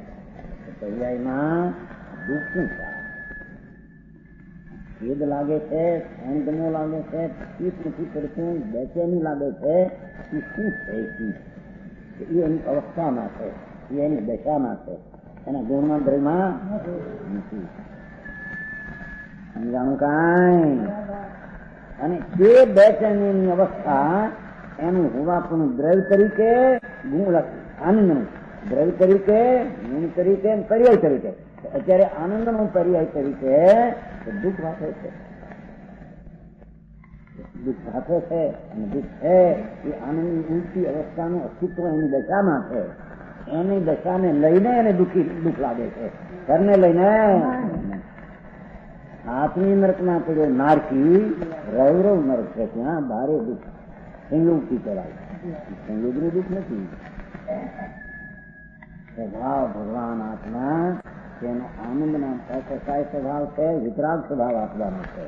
પર્યાયમાં દુઃખ શું થાય, ખેદ લાગે છે, સંગમો લાગે છે, ચિત્ત નથી પડતું, બેચેની લાગે છે, એ શું છે? એ એની અવસ્થામાં છે, એ એની દશામાં છે, એના ગુણમાં દ્રવ્યમાં નથી. સમજાણું કાંઈ? અને તે બેચેની અવસ્થા એનું હોવાપણું દ્રવ્ય તરીકે આનંદનું દ્રવ્ય તરીકે ગુણ તરીકે પર્યાય તરીકે. અત્યારે આનંદનો પર્યાય તરીકે દુઃખ રાખે છે. દુઃખ રાખે છે અને દુઃખ છે એ આનંદની ઊંચી અવસ્થાનું અસ્તિત્વ એની દશામાં છે. એની દશાને લઈને એને દુઃખ લાગે છે. ઘરને લઈને આત્મી નરકમાં પડ્યો નારકી રૌરવ નરક છે, ત્યાં ભારે દુઃખ સંયોગથી કરાય. સંયોગનું દુઃખ નથી. સ્વભાવ ભગવાન આત્મા તેનો આનંદના અકસાય સ્વભાવ છે, વિતરાગ સ્વભાવ આપવાનો છે.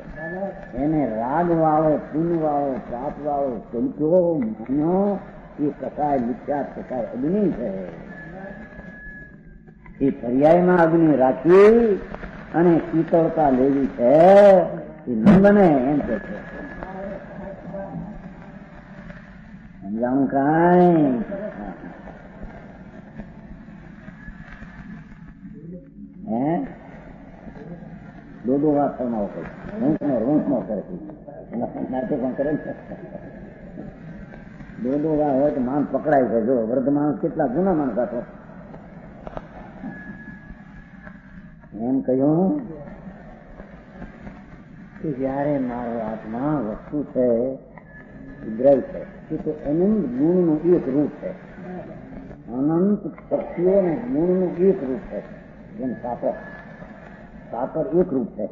એને રાગ વાળો, પૂન વાળો, પાપ વાળો સમજો માનો એ કસાય મિથ્યા કસાય અગ્નિ છે. એ પર્યાયમાં અગ્નિ રાખી અને શીતળતા લેવી છે એ ન બને એમ કે છે. સમજાણું કાંઈ? દોડો વાત ફરમાવો કઈ રૂંખનો કરે નાટે પણ કરે દોડો વા હોય તો માણસ પકડાય છે. જો વૃદ્ધ માણસ કેટલા જૂના માણસ હતો એમ કહ્યું કે જયારે મારો આત્મા વસ્તુ છે દ્રવ્ય છે એ તો અનંત ગુણનું એક રૂપ છે. અનંત શક્તિઓ અને ગુણનું એક રૂપ છે. જેમ સાકર એક રૂપ છે.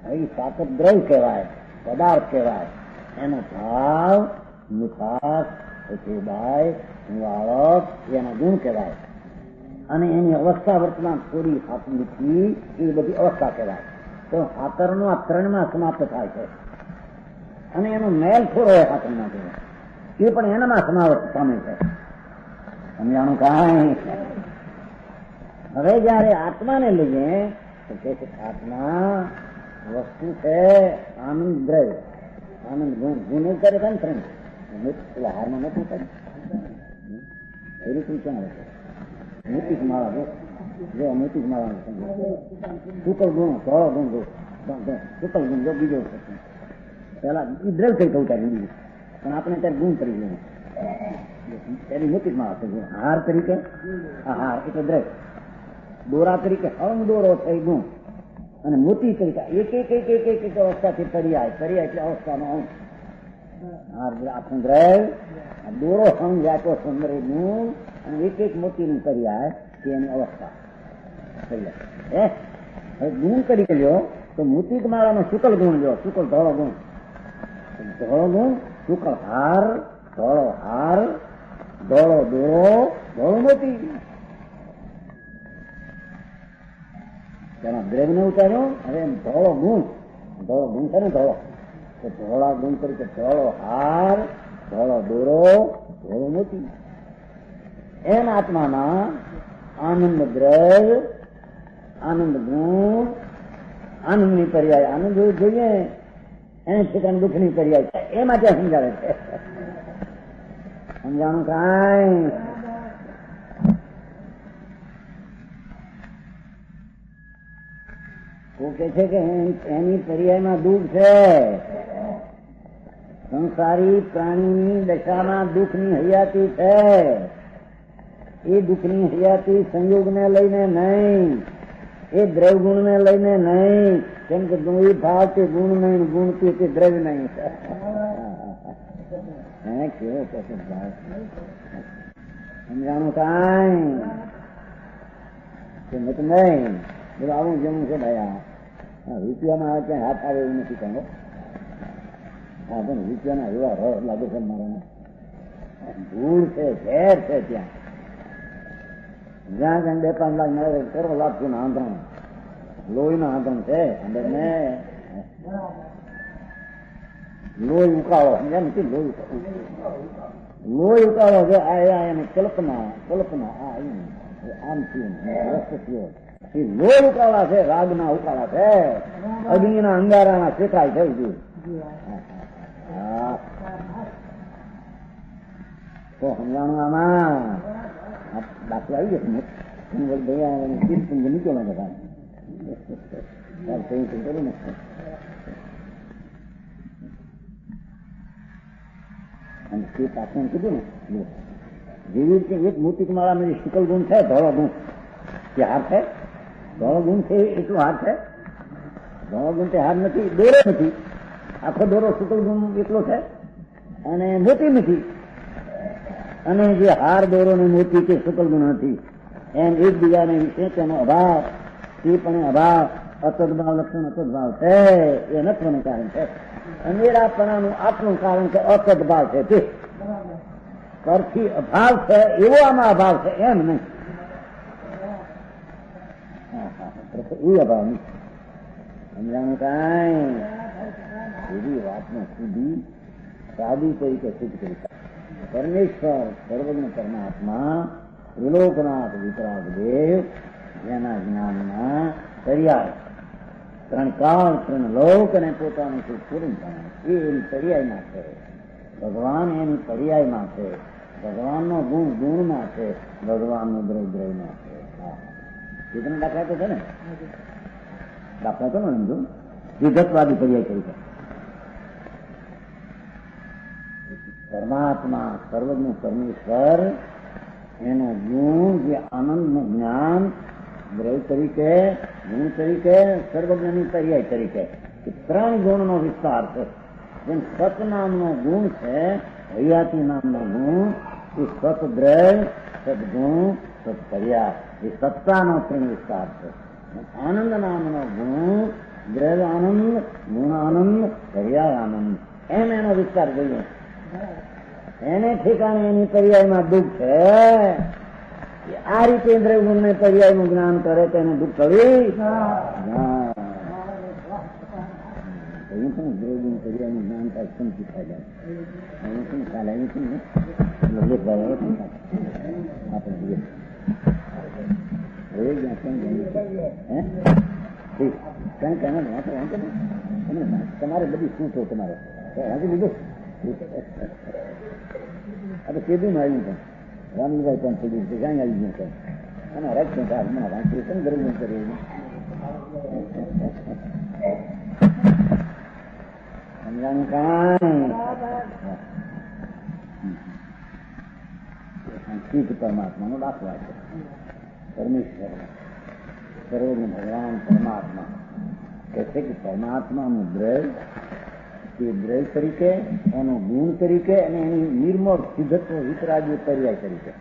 એ સાકર દ્રવ્ય કહેવાય, પદાર્થ કહેવાય. એનો ભાવ મીઠાશ, સચેદાય, વાળક એના ગુણ કહેવાય. અને એની અવસ્થા વર્તમાન થોડી મીઠી એ બધી અવસ્થા કહેવાય. તો સાકરનો આ ત્રણમાં સમાપ્ત થાય છે. અને એનો મેલ થોડો હોય સાકરમાં કહેવાય એ પણ એનામાં સમાવટ સામેલ છે. સમજાણું કાંઈ? હવે જયારે આત્માને લઈએ તો કે છે આત્મા વસ્તુ છે આનંદ દ્રવ્ય, આનંદ ગુણ. ગુણ કરે છે ને ત્રણ હારમાં નથી કરે એ રીતે ક્યાં આવે છે? મોટી માળા જો મોટી માળા શુકલ ગુણ, ધોળો ગુણ જો શુકલ ગુણ જો બીજો પેલા એ દ્રવ્ય કઈ કહું ત્યારે બીજું પણ આપણે ત્યારે ગુણ કરી ગયું. એની મોટી માળા છે ગુણ. હાર તરીકે આ હાર એટલે દ્રવ્ય, દોરા તરીકે અંગ દોરો છે ગુણ, અને મોતી તરીકે એક એક એક એક એક એક અવસ્થાથી પર્યાય. પર્યાય એટલે અવસ્થાનો અંગ. આખું દ્રવ્ય, દોરો અંગ વ્યાપો સુંદર ગુણ, અને એક એક મોતીની પર્યાય તે એની અવસ્થા પર્યાય. હવે ગુણ તરીકે લ્યો તો મોતી માળાનો શુકલ ગુણ લ્યો, શુકલ ધોળો ગુણ, ધોળો ગુણ, શુકલ હાર, ધોળો હાર ધોળો દોરો ધોળો મોતી. તેના દ્રવ્યને ઉતાર્યો. હવે ધોળો ગુણ છે ને ધોળો, તો ધોળા ગુણ તરીકે ધોળો હાર, ધોળો દોરો, ધોળો મોતી. એમ આત્મામાં આનંદ દ્રવ્ય, આનંદ ગુણ, આનંદની પર્યાય આનંદ હોવું જોઈએ, એને ઠેકાણ દુઃખની પર્યાય એ માટે સમજાવે છે. સમજાણું કાંઈ? તું કે છે કે એની પર્યાયમાં દુઃખ છે. સંસારી પ્રાણીની દશામાં દુઃખની હયાતી છે. એ દુઃખની હયાતી સંયોગને લઈને નહીં, એ દ્રવ્ય ગુણને લઈને નહીં. કેમ કે એ ભાવ તે ગુણ નહીં, ગુણ તે દ્રવ્ય નહીં. કેવો કશું ભાવ સમજાણું કાંઈ? નહીં બધું આવું જેવું છે ભાઈ. રૂપિયામાં ક્યાંય હાથ આવે એવું નથી કહો. હા પણ રૂપિયાના એવા રસ લાગે છે મારા. ધૂળ છે, ઝેર છે ત્યાં. જ્યાં જ્યાં 2-5 લાખ મળે કરો લાખનું આંધણ, લોહીનું આંધણ છે. અંદર ને લોહી ઉકાળો, સમજ્યા નથી? લોહી ઉકાળો છે. આ એની કલ્પના આમ થયું, લોહી ઉકાળા છે, રાગના ઉકાળા છે, અગ્નિના અંગારાના શેકાય થઈ ગયું. તો સમજાણું આમાં દાખલા આવી જશે. નીકળવા બધા કરું ને. અને તે પાછળ કીધું ને, જેવી રીતે એક મૂર્તિક માળામાં શુકલ ગુણ છે, ધોળો ગુણ તે હાર છે. ધોળો ગુણ છે એટલું હાર છે. ધોળો ગુણ તે હાર નથી, દોરો નથી. આખો દોરો શુકલ ગુણ એટલો છે અને મોતી નથી. અને જે હાર દોરો ને મોતી તે શુકલ ગુણ નથી. એમ એકબીજાને વિશે તેનો અભાવ, તે પણ અભાવ, અતદભાવ લક્ષણ અતદભાવ છે. એ નત્વનું કારણ છે. અનેરાપણાનું આપણું કારણ કે અતદભાવ છે. તે પરથી અભાવ છે એવો આમાં અભાવ છે, એમ નહીં. એ અભાવ નહીં. સમજાણું કાંઈ? એવી વાતને સુધી સાદી તરીકે સિદ્ધ કરી. પરમેશ્વર સર્વજ્ઞ પરમાત્મા ત્રિલોકનાથ વિતરાગ દેવ, જેના જ્ઞાનમાં પર્યાય 3 કાળ 3 લોક અને પોતાનું સુખ પૂરું પામે એ એની પર્યાયમાં છે. ભગવાન એની પર્યાયમાં છે. ભગવાનનો ગુણ ગુણમાં છે, ભગવાનનો દ્રવ્ય દ્રવ્યમાં છે. એ તમે દાખલા તો છે ને, દાખલા તો ને સમજો. વિગતવાદી પર્યાય તરીકે પરમાત્મા સર્વજ્ઞ પરમેશ્વર એનો ગુણ જે આનંદનું જ્ઞાન દ્રવ્ય તરીકે, ગુણ તરીકે, સર્વજ્ઞની પર્યાય તરીકે 3 ગુણનો વિસ્તાર છે. જેમ સત નામનો ગુણ છે, હયાતી નામનો ગુણ, એ સત દ્રવ્ય, સદગુણ, સત પર્યાય, એ સત્તાનો 3 વિસ્તાર છે. આનંદ નામનો ગુણ, દ્રવ્ય આનંદ, ગુણ આનંદ, પર્યાય આનંદ, એમ એનો વિસ્તાર જોઈએ. એને ઠેકાણે એની પર્યાયમાં દુઃખ છે. આ રીતે દ્રવ્ય ગુણ ને પર્યાય નું જ્ઞાન કરે તો એને દુઃખ કરી. દ્રવ્ય ગુણ પર્યાય નું જ્ઞાન થાય, સમજી થાય જાય. તમારે બધી શું છો તમારે હજી લીધું? આ તો કેદું આવ્યું છે, રામજીભાઈ પણ કીધું છે, ક્યાં આવી ગયું છે. અને રાખશું તો હાલમાં વાંચ્યું છે ને ગરમ કરી સમજાનું કાંઈ પરમાત્માનો દાખલા છે. પરમેશ્વર સર્વનું ભગવાન પરમાત્મા કહે છે કે પરમાત્માનું દ્રવ્ય, તે દ્રવ્ય તરીકે, એનો ગુણ તરીકે અને એની નિર્મળ સિદ્ધત્વ વિતરાગ્ય પર્યાય તરીકે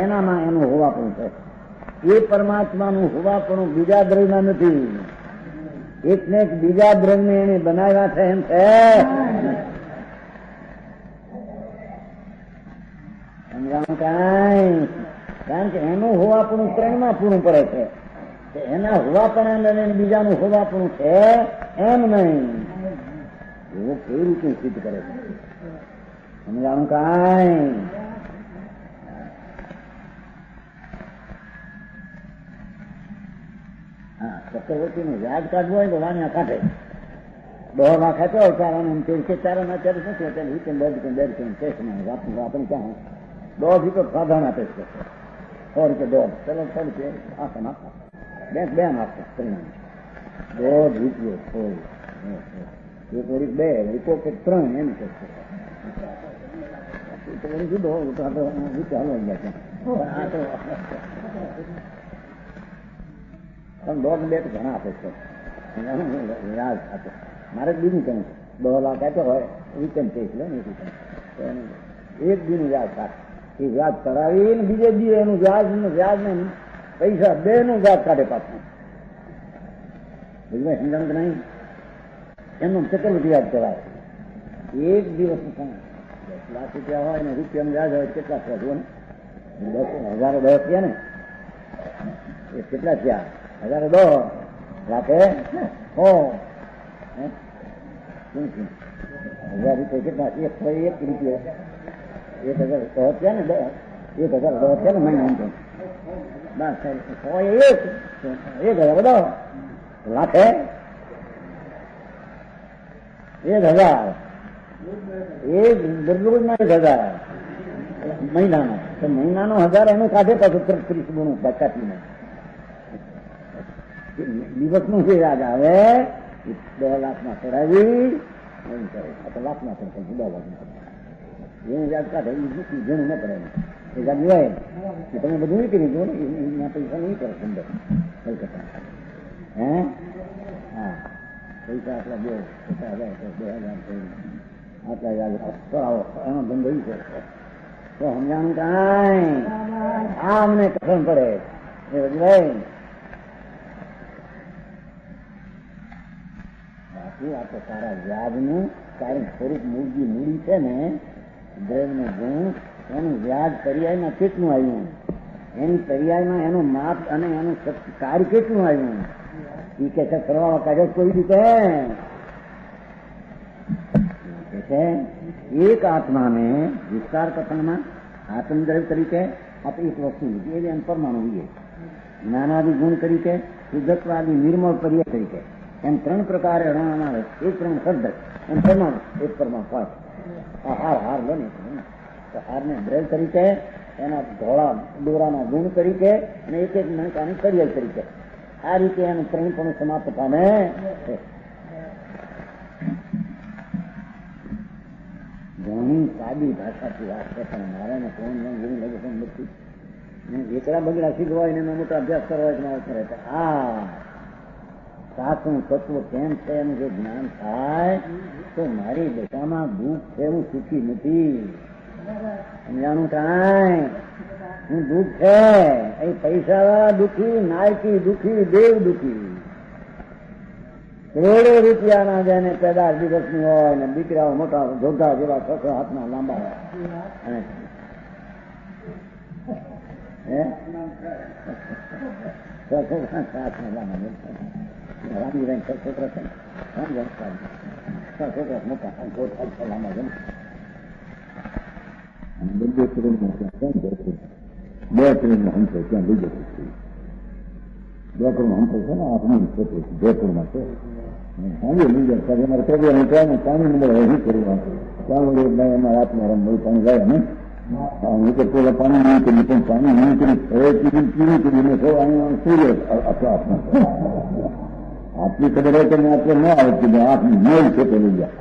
એનામાં એનું હોવાપણું છે. એ પરમાત્માનું હોવાપણું બીજા દ્રવ્યમાં નથી. એકને એક બીજા દ્રવ્યને એને બનાવ્યા છે એમ છે. કાંઈ, કારણ કે એનું હોવાપણું ત્રણમાં પૂરું પડે છે, એના હોવાપણા અને બીજાનું હોવાપણું છે એમ નહીં. એવું કેવી રીતે સિદ્ધ કરે છે? સમજાણું કાંઈ? હા, ચક્રવર્તીનું વ્યાજ કાઢવું હોય તો વાણિયા કાઢે. 10 લાખ આપ્યો ચારાને એમ કે ચારાને અત્યારે શું છે? અત્યારે વીકેન્ડ દર સ્ટેશનમાં આપણે ક્યાં 10 રૂપિયા સાધારણ આપે છે. 100 રૂપિયા 10, ચલો 100 રૂપિયા આખા નાખતા બેંક 2 નાખતા પરિણામ 100 રૂપિયો થોડું એક વળી 2 એક પોકેટ 3 એમ કે વળી જુદો રૂપિયા હલવા ગયા છે. આ તો પણ 1.5 તો ઘણા આપે છે વ્યાજ આપે. મારે જ બીજું કહ્યું 10 લાખ આપ્યો હોય વીકેન્ડ છે એટલે એક દીનું વ્યાજ કાઢે. એ વ્યાજ કરાવીને બીજે દી એનું વ્યાજ ને પૈસા 2 નું વ્યાજ કાઢે પાછું. સમજાણ કે નહીં? એમનું ચક્રવૃત્તિ વ્યાજ કરાવે. એક દિવસ 10 લાખ રૂપિયા હોય ને રૂપિયાનું વ્યાજ હોય કેટલા થયા જુઓ ને? 10,000 થયા ને? એ કેટલા થયા? 1010 લાખે 1000 રૂપિયા કેટલા? 1 રૂપિયો 1010 થયા ને? 1010 થયા ને મહિના બસ 1,000 બધો લાખે 1,000 એક દરરોજના 1,000 મહિનાનો. તો મહિનાનો 1000 એનું કાઢે પાછું 30 ગુણું બચાતીને દિવસનું જે યાદ આવે 10 લાખમાં ચડાવી એમ કરે. આ તો લાખમાં પડે 10 લાખમાં એનું યાદ કાઢે. એ ઘણું ન પડે એ યાદ લેવાય કે તમે બધું નહીં કરી દો ને એના પૈસા નહીં કરે અંદર કલકત્તા. હે હા પૈસા આટલા 2,000 આટલા યાદ કરાવો એનો ધંધો એ છે. તો સમજાણું કાંઈ? આ અમને કસમ પડે એ બધું બાકી આ તો સારા વ્યાજનું કારણ સ્વરૂપ મૂડી છે ને દ્રવ્યનો ગુણ એનું વ્યાજ પર્યાયમાં કેટલું આવ્યું, એની પર્યાયમાં એનું માપ અને એનું કાર્ય કેટલું આવ્યું એ કે છે સરવાળો કાઢે કોઈ રીતે છે. એક આત્માને વિસ્તાર કથનમાં આત્મદ્રવ્ય તરીકે આપણે એક વસ્તુ લીધી એવી એમ પરમાણુ લઈએ. જ્ઞાનાદિ ગુણ તરીકે, શુદ્ધત્વાદિ નિર્મળ પર્યાય તરીકે એમ 3 પ્રકારે ગણવામાં આવે. એક પ્રમાણ શબ્દ એમ પરમાણુ, એક પ્રમાણ ફળ. હાર બને તો હારને દ્રવ્ય તરીકે, એના ધોળા દોરાના ગુણ તરીકે અને એક મણકાની પર્યાય તરીકે આ રીતે એનું 3 પણ સમાપ્ત પામે છે. ઘણી સાદી ભાષાથી વાત છે પણ મારે કોણ ઘણી લાગે પણ નથી. એકડા બગડા શીખવા હોય ને એનો મોટો અભ્યાસ કરવા હોય કરે છે. આ સાચું તત્વ કેમ છે એનું જો જ્ઞાન થાય તો મારી દશામાં દુઃખ છે હું સુખી નથી. સમજાણું કાંઈ? હું દુઃખ છે એ પૈસા વાળા દુઃખી, નાયકી દુઃખી, દેવ દુઃખી. કરોડો રૂપિયાના જેને પેદાશ દિવસની હોય ને દીકરાઓ મોટા જોધા જેવા 6 હાથના લાંબા અને રામીભાઈ 6 છોકરા છે ને 6 છોકરા મોટા લાંબા છે ને 2 કિલોમીટર હંસો ત્યાં લઈ જતો 2 કરોડ હંસો છે ને આપણી જયપુરમાં છે. સાંજે લઈ જાય અમારે પ્રભુ પાણી નંબર શું કરવું ત્યાં એમાં રાતમાં રમવું પાણી જાય ને હું તો પેલા પાણી નહીં કરી પણ પાણી નહીં કરી પીવું કરીને સૂર્ય આટલી ખબર હોય કે આટલે ન આવે કે આટલી મેળ છે તો લઈ જાય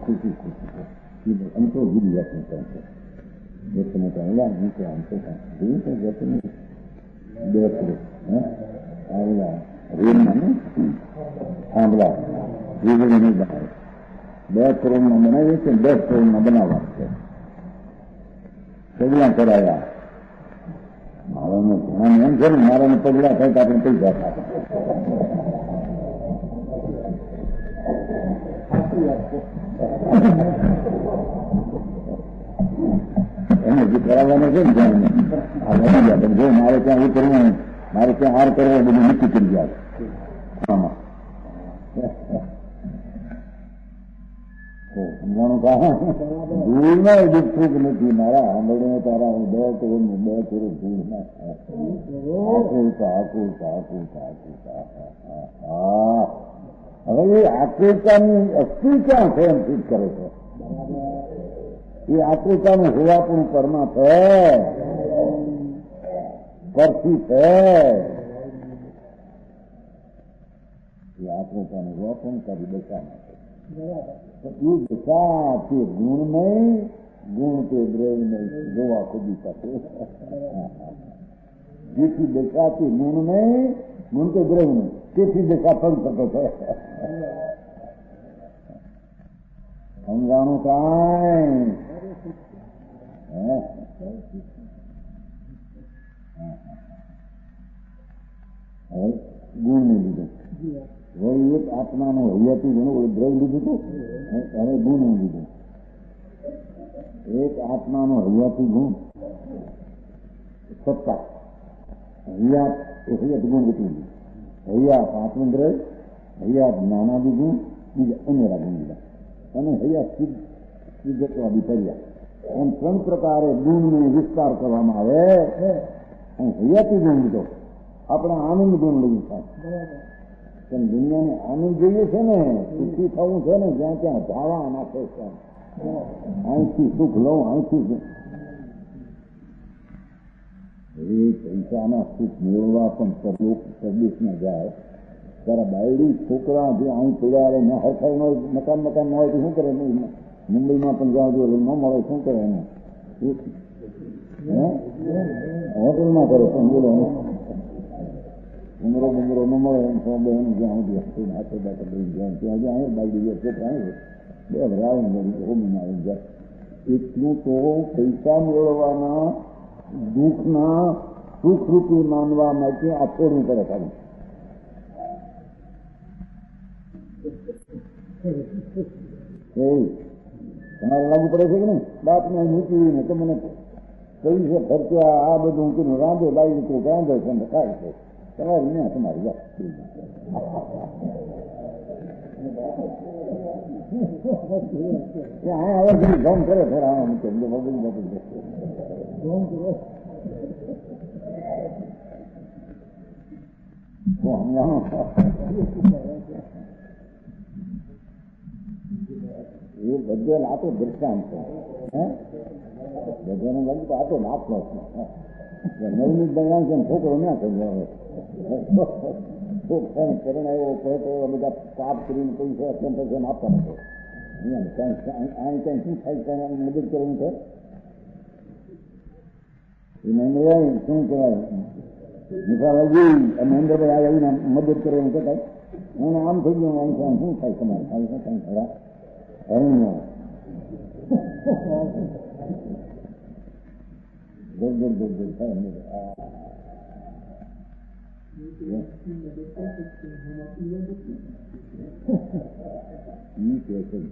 ખુશી ખુશી અંતો ભૂલી જાય છે તમે પહેલા નીચે અંતો જોયું તો જતું નહીં 2 કરોડ આવલા રેલમાં ને થાંભલા વીજળી નહીં બનાવે 2 કરોડમાં બનાવીએ છે 10 કરોડમાં બનાવવા છે. પગલા કરાયા મારાને ઘણા એમ છે ને મારાને પગલા થાય તો આપણે પૈસા થાય. સાચી વાત છે. એને જે કરાવવાનો છે ને ત્યાં આ વધી ગયા પણ જો મારે ત્યાં એ કરવું મારે ત્યાં હાર કરવો બધું નક્કી કરી ગયા આમાં સમજાણું કહા ધૂળમાં દુઃખ નથી મારા આંબળે તારા હું 2 કરોડ 2 કરોડ ધૂળમાં હવે એ આકૃતાની અસ્થિ ક્યાં છે એમ સિદ્ધ કરે છે એ આકૃતાનું હોવાપણું પરમાં છે પરથી છે એ આકૃતાનું હોવાપણું કરી દશામાં છે એ દશા તે ગુણમય ગુણ તે દ્રવ્યમય જોવા ખુદી શકે જેથી દશા તે ગુણમય ગુણ તે દ્રવ્યમય તેથી દશા ફળ શકે છે સમજાણું કાંઈ હવે ગુણ ને લીધું વળી એક આત્માનો હૈયાથી ગુણ દ્રવ્ય લીધું હતું હવે ગુણ લીધું એક આત્માનો હૈયાથી ગુણ સત્તા હૈયાત એ હૈયાત ગુણ લીધું હૈયાત આત્મદ્રવ્ય હૈયાત જ્ઞાનાદિ ગુણ બીજા અનેરા ગુણ લીધા અને હૈયાત સિદ્ધત્વાદી કર્યા એમ 3 પ્રકારે ગુણનો વિસ્તાર કરવામાં આવે અને હૈયાતી ગુણ લીધો આપણા આનંદ ગુણ લીધું થાય પણ દુનિયાને આનંદ જોઈએ છે ને સુખી થવું છે ને જ્યાં ત્યાં ધાવા નાખે છે અહીંથી સુખ લઉં અહીંથી એ પૈસાના સુખ મેળવવા પણ પ્રદેશમાં જાય ત્યારે બાયડી છોકરા જે અહીં પડ્યા રહે ને હરખાઈ ન હોય મકાન ન હોય તો શું કરે મુંબઈમાં પણ જ્યાં જો ન મળે શું કરે એને હોટલમાં કરે પણ બોલો ઉમરો બુમરો ન મળે એમ બેન જ્યાં સુધી હાથે બાટે લઈ જાય ત્યાં જ્યાં અહીં બાયડી છોકરા અહીં બે રાવણ ગયું હોમીમાં આવી જાય એટલું તો પૈસા મેળવવાના દુઃખના સુખરૂપી માનવા માટે આ છોડવું પડે ખાલી તમારે લાગુ પડે છે કે નહીં બાપને મૂકીને તો મને કઈ છે ખર્ચા આ બધું મૂકીને રાંધે લાવી રીતે રાંધે છે ને ખાય છે તમારે ત્યાં તમારી વાત હવે બધું ગમ કરે ફેરા મૂકે બધું બધું એ બધે આ તો દૃષ્ટાંત છે બધાને લાગ્યું તો આ તો નાખલો છે નવનીત બન્યા છે છોકરો ના સમજાવે છોકરાને કરણ આવ્યો કહે તો બધા પાપ કરીને પૈસા અત્યંત પૈસા આપવાનો છે અહીં કઈ શું થાય ત્યાં મદદ કરવાની છે એ મહેન્દ્રભાઈ શું કહેવાય નિશાળજી મહેન્દ્રભાઈ આવીને મદદ કરવાનું કહેતા એને આમ થઈ ગયું આમ શું થાય તમારે આવી શું કઈ ખરા હરણ્ય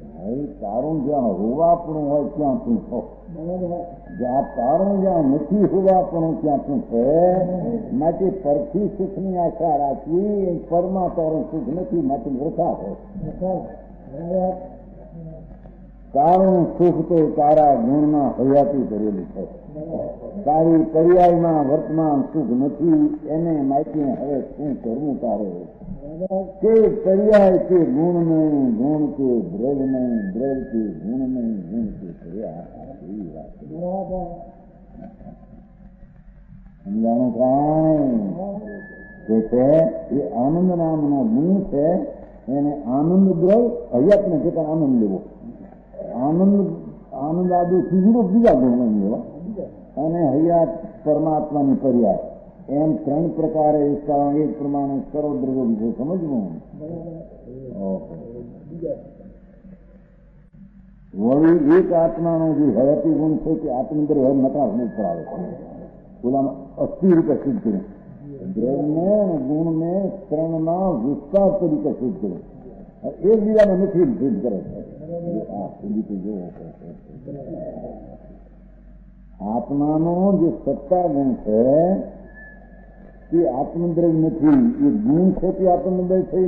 ભાઈ તારું જ્યાં હોવાપણું હોય ત્યાં શું છો જ્યાં તારું જ્યાં નથી હોવાપણું ત્યાં શું છે માટે પરથી સુખની આશા રાખી પરમાં તારું સુખ નથી માટે વૃથા છે તારું સુખ તો તારા ગુણમાં હયાતી કરેલું છે તારી પર્યાયમાં વર્તમાન સુખ નથી એને માહિતી હવે શું કરવું તારે કે પર્યાય કે ગુણ નહીં ગુણ કે દ્રવ્ય નહીં દ્રવ્ય કે ગુણ નહીં ગુણ કે પર્યાય એવી વાત સમજાણું કાંઈ કે એ આનંદ નામનો ગુણ છે એને આનંદ દ્રવ્ય હયાતને જતા આનંદ લેવો આનંદ આદિ બીજો બીજા ગુણ નહીં લેવા અને હયાત પરમાત્માની પર્યાય એમ 3 પ્રકારે વિસ્તાર એક પ્રમાણે સર્વદ્રવ્ય વિશે સમજવું વળી એક આત્માનો જે હયાતી ગુણ છે કે આપણી અંદર હર નકારાત્મક ઉપર આવે છે ઓલામાં 80 રૂપિયા સિદ્ધ કર્યું દ્રવ્યને અને ગુણને 3ના વિસ્તાર તરીકે સિદ્ધ કર્યું એકબીજાને નથી સિદ્ધ કરે છે આત્માનો જે સત્તા ગુણ છે તે આત્મદ્રવ્ય નથી. એ ગુણ છે તે આત્મદ્રવ્ય છે.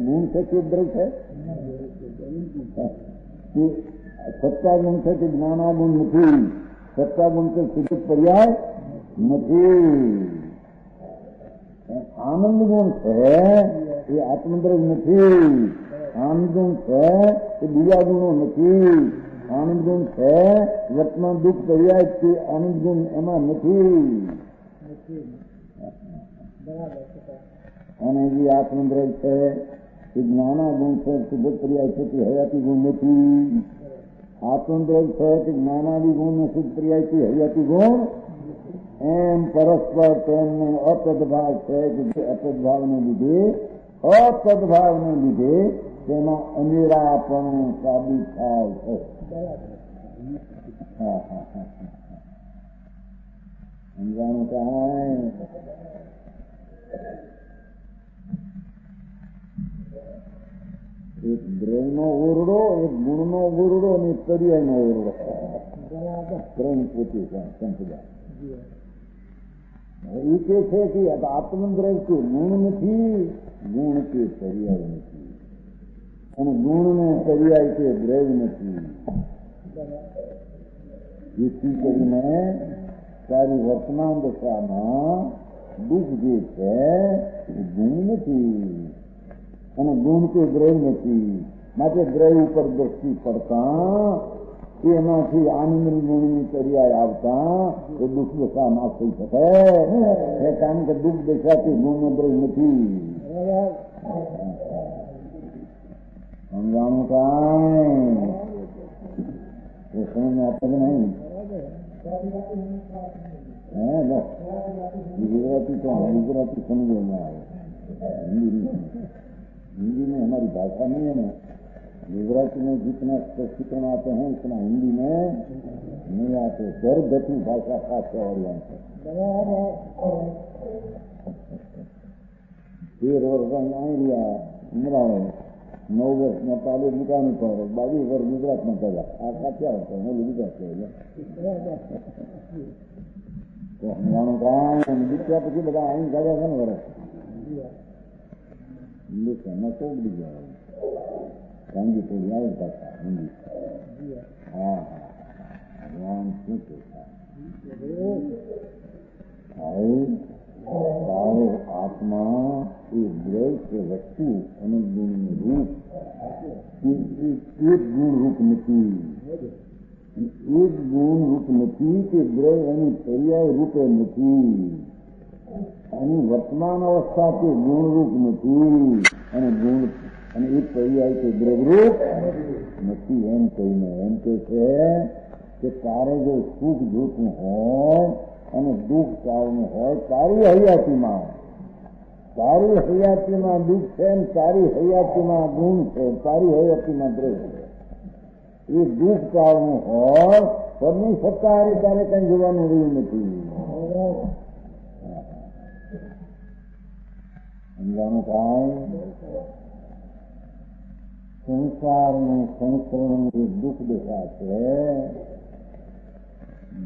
ગુણ છે તે દ્રવ્ય છે. સત્તા ગુણ છે તે જ્ઞાનાગુણ નથી. સત્તા ગુણ છે શુદ્ધ પર્યાય નથી. આનંદ ગુણ છે એ આત્મદ્રવ્ય નથી. આનંદ ગુણ છે એ બીજા ગુણો નથી. આનંદ ગુણ છે વર્તમાન દુઃખ પર્યાય તે આનંદ ગુણ એમાં નથી. અને જે આત્મદ્રવ્ય છે એ જ્ઞાના ગુણ છે શુદ્ધ પર્યાય છે તે હયાતી ગુણ નથી. આત્મદ્રવ્ય છે તે જ્ઞાનાદી ગુણ ને શુદ્ધ પર્યાય છે હયાતી ગુણ. એમ પરસ્પર તેમને અપદભાવ છે કે જે અપદભાવને લીધે તેમાં અનેરાપણું સાબિત થાય છે. સમજાણું કાંઈ? એક દ્રવ્યનો ઓરડો, એક ગુણનો ઓરડો અને એક પર્યાયનો ઓરડો, ત્રણ પોતે સંપદા. એ કે છે કે આત્મદ્રવ્ય કે ગુણ નથી, ગુણ કે પર્યાય નથી, અને ગુણ ને પર્યાય કે દ્રવ્ય નથી. જેથી કરીને તારી વર્તમાન દશામાં દુઃખ જે છે એ ગુણ નથી અને ગુણ કે દ્રવ્ય નથી. માટે દ્રવ્ય ઉપર દ્રષ્ટિ પડતા એમાંથી આનંદની ગુણની પર્યાય આવતા એ દુઃખ દશા ના થઈ શકે. કારણ કે દુઃખ દશાથી ગુણનો દ્રવ્ય નથી. સમજાણું કાંઈ? એ સમજ આપે કે નહીં? ગુજરાતી તો ગુજરાતી સમજો ના આવે. हिंदी में हमारी भाषा नहीं है ना. गुजराती में जितना स्पष्टीकरण आते हैं इतना हिंदी में नहीं आते. घर गति भाषा खास है. और यहाँ से 13 वर्ष आई लिया उमराणे 9 वर्ष में तालीम निकालनी पड़े. 22 वर्ष गुजरात में કર્યા. આ क्या होता है? मैं गुजरात से तो સમજાણું કાંઈ દીકરા પછી બધા આવીને ગાળ્યા છે ને વર્ષ इंग्लिश कहना तो उड़ गया. गांधी थोड़ी आए करता हिंदी. हाँ भगवान શું કહેતા તારો આત્મા એ દ્રવ્ય કે વસ્તુ અને ગુણનું રૂપ એક ગુણ રૂપ નથી. એક ગુણ રૂપ નથી કે દ્રવ્ય એની પર્યાય રૂપે નથી. એની વર્તમાન અવસ્થા કે ગુણરૂપ નથી અને ગુણ અને એ પર્યાય કે દ્રવરૂપ નથી. એમ કહીને એમ કે છે કે તારે જો સુખ જોતું હોય અને દુઃખ ચાલવું હોય તારી હયાતીમાં દુઃખ છે ને તારી હયાતીમાં ગુણ છે, તારી હયાતીમાં દ્રવ્ય છે. એ દુઃખ ચાલવું હોય પરની સત્તા તારે કઈ જોવાનું રહ્યું નથી. સમજાનું કાંઈ? સંસારનું સંસ્કરણ જે દુઃખ દશા છે,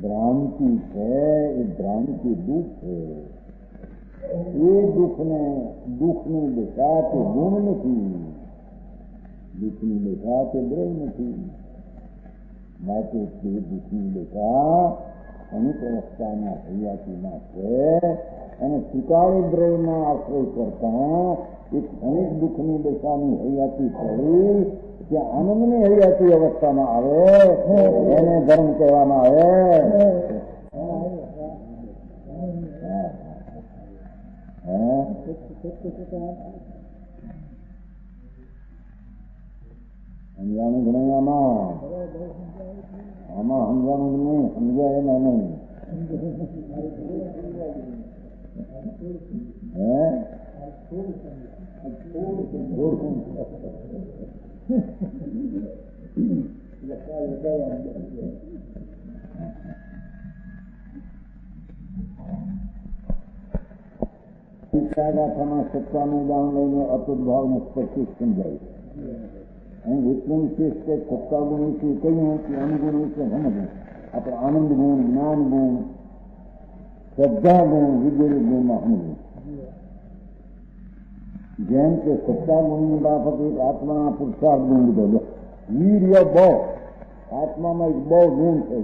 ભ્રાંતિ છે, એ ભ્રાંતિ દુઃખ છે. એ દુઃખની દશા તે ગુણ નથી, દુઃખની દશા તે દ્રવ્ય નથી. માટે તે દુઃખની દશા અમુક અવસ્થાના હૈયાતીમાં છે અને સ્વીકારી દ્રવ્યમાં આશ્રય કરતા એક અનેક દુઃખની દશાની હૈયાતી પડી ત્યાં આનંદની હૈયાતી અવસ્થામાં આવે એને ધર્મ કહેવામાં આવે. સમજાનું ઘણું આમાં સમજાનું નહીં, સમજાય એમાં નહીં. ગાથામાં સત્તાનું ઉદાહરણ લઈને અતુટ ભાવને સ્પષ્ટ સમજાય. અહીં એટલું વિશેષ કે સત્તા ગુણ વિશે કહ્યું કે અનુગુણ વિશે સમજવું. આપણે આનંદ ગુણ, જ્ઞાન ગુણ, શ્રદ્ધા ગુણ વગેરે ગુણમાં અનુભવ. જેમ કે સત્તા ગુણની બાબત એક આત્માના પુરુષાર્થ ગુણ લીધો. વીર્ય બહુ આત્મામાં એક બહુ ગુણ છે.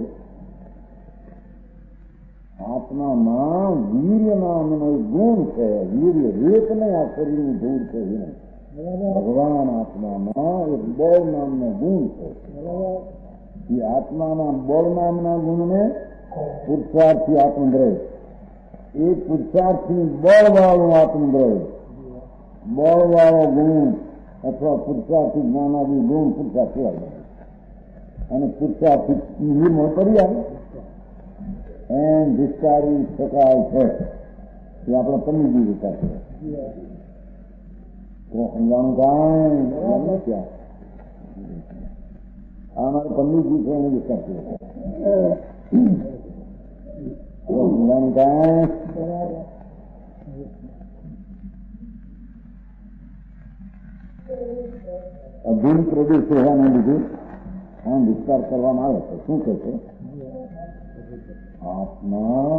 આત્મામાં વીર્ય નામનો એક ગુણ છે. વીર્ય એક નહીં, આ શરીરની ધૂળ છે. ભગવાન આત્મામાં એક બળ નામનો ગુણ છે. એ આત્માના બળ નામના ગુણને પુરુષાર્થી આત્મદ્રવ્ય, એ પુરુષાર્થી બળવાળું આત્મદ્રવ્ય, બળવાળો ગુણ અથવા પુરુષાર્થી જ્ઞાનાદી ગુણ પુરુષાર્થ કહેવાય. અને પુરુષાર્થી નિર્મળ પર્યાય એમ વિસ્તારી શકાય છે. એ આપણે પન્નીજી વિચાર છે. તો સમજાણું કાંઈ ક્યાં આ મારે પન્નીજી છે એને વિચાર છે. સમજાણું કાંઈ અભિન પ્રદેશ હોવાને લીધે આમ વિસ્તાર કરવામાં આવે છે. શું કહે છે? આત્મા,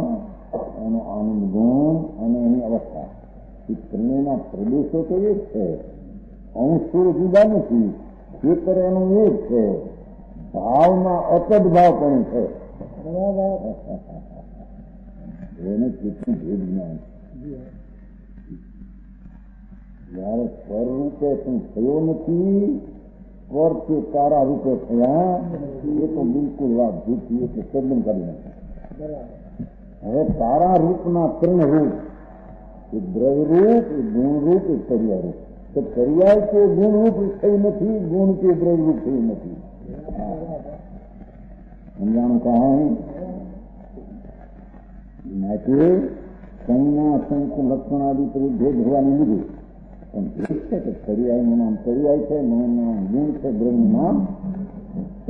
એનો આનંદ ગુણ અને એની અવસ્થા, એ ત્રણેયના પ્રદેશો તો એક છે. અંશ જુદા નથી, ક્ષેત્ર એનું એક છે. ભાવમાં અતદ ભાવ પણ છે. એને કેટલું ભેદ જ્ઞાન. જયારે સ્વરૂપે શું થયો નથી, સ્વર કે તારા રૂપે થયા, એ તો બિલકુલ વાત જૂઠી, એટલે સદન કરી નાખે. હવે તારા રૂપના ત્રણ રૂપ, એક દ્રવ્યરૂપ, એક ગુણરૂપ, એક પર્યાય રૂપ. તો પર્યાય કે ગુણરૂપ થયું નથી, ગુણ કે દ્રવ્યરૂપ થયું નથી. સમજાણું કાંઈ માટે સંજ્ઞા સંખ લક્ષણ આદિ ભેદ હોવાની લીધે પણ ભેદ છે કે પર્યાયનું નામ પર્યાય છે, ગુણનું નામ ગુણ છે, દ્રવ્યનું નામ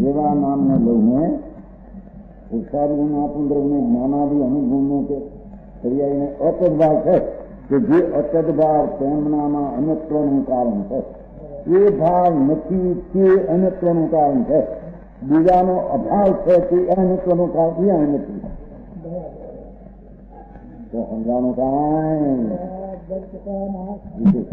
એવા નામને લઈને પુરુષાર્થ ગુણ આપું દ્રવ્યને જ્ઞાનાદિ અનુગુણનો કે પર્યાયને અતદભાવ છે કે જે અતદભાવ તેમનામાં અન્યત્વનું કારણ છે. એ ભાવ નથી તે અન્યત્વનું કારણ છે. બીજાનો અભાવ છે તે અન્યત્વનું કારણ એ નથી. તો સમજાનું કાંઈ વિશેષ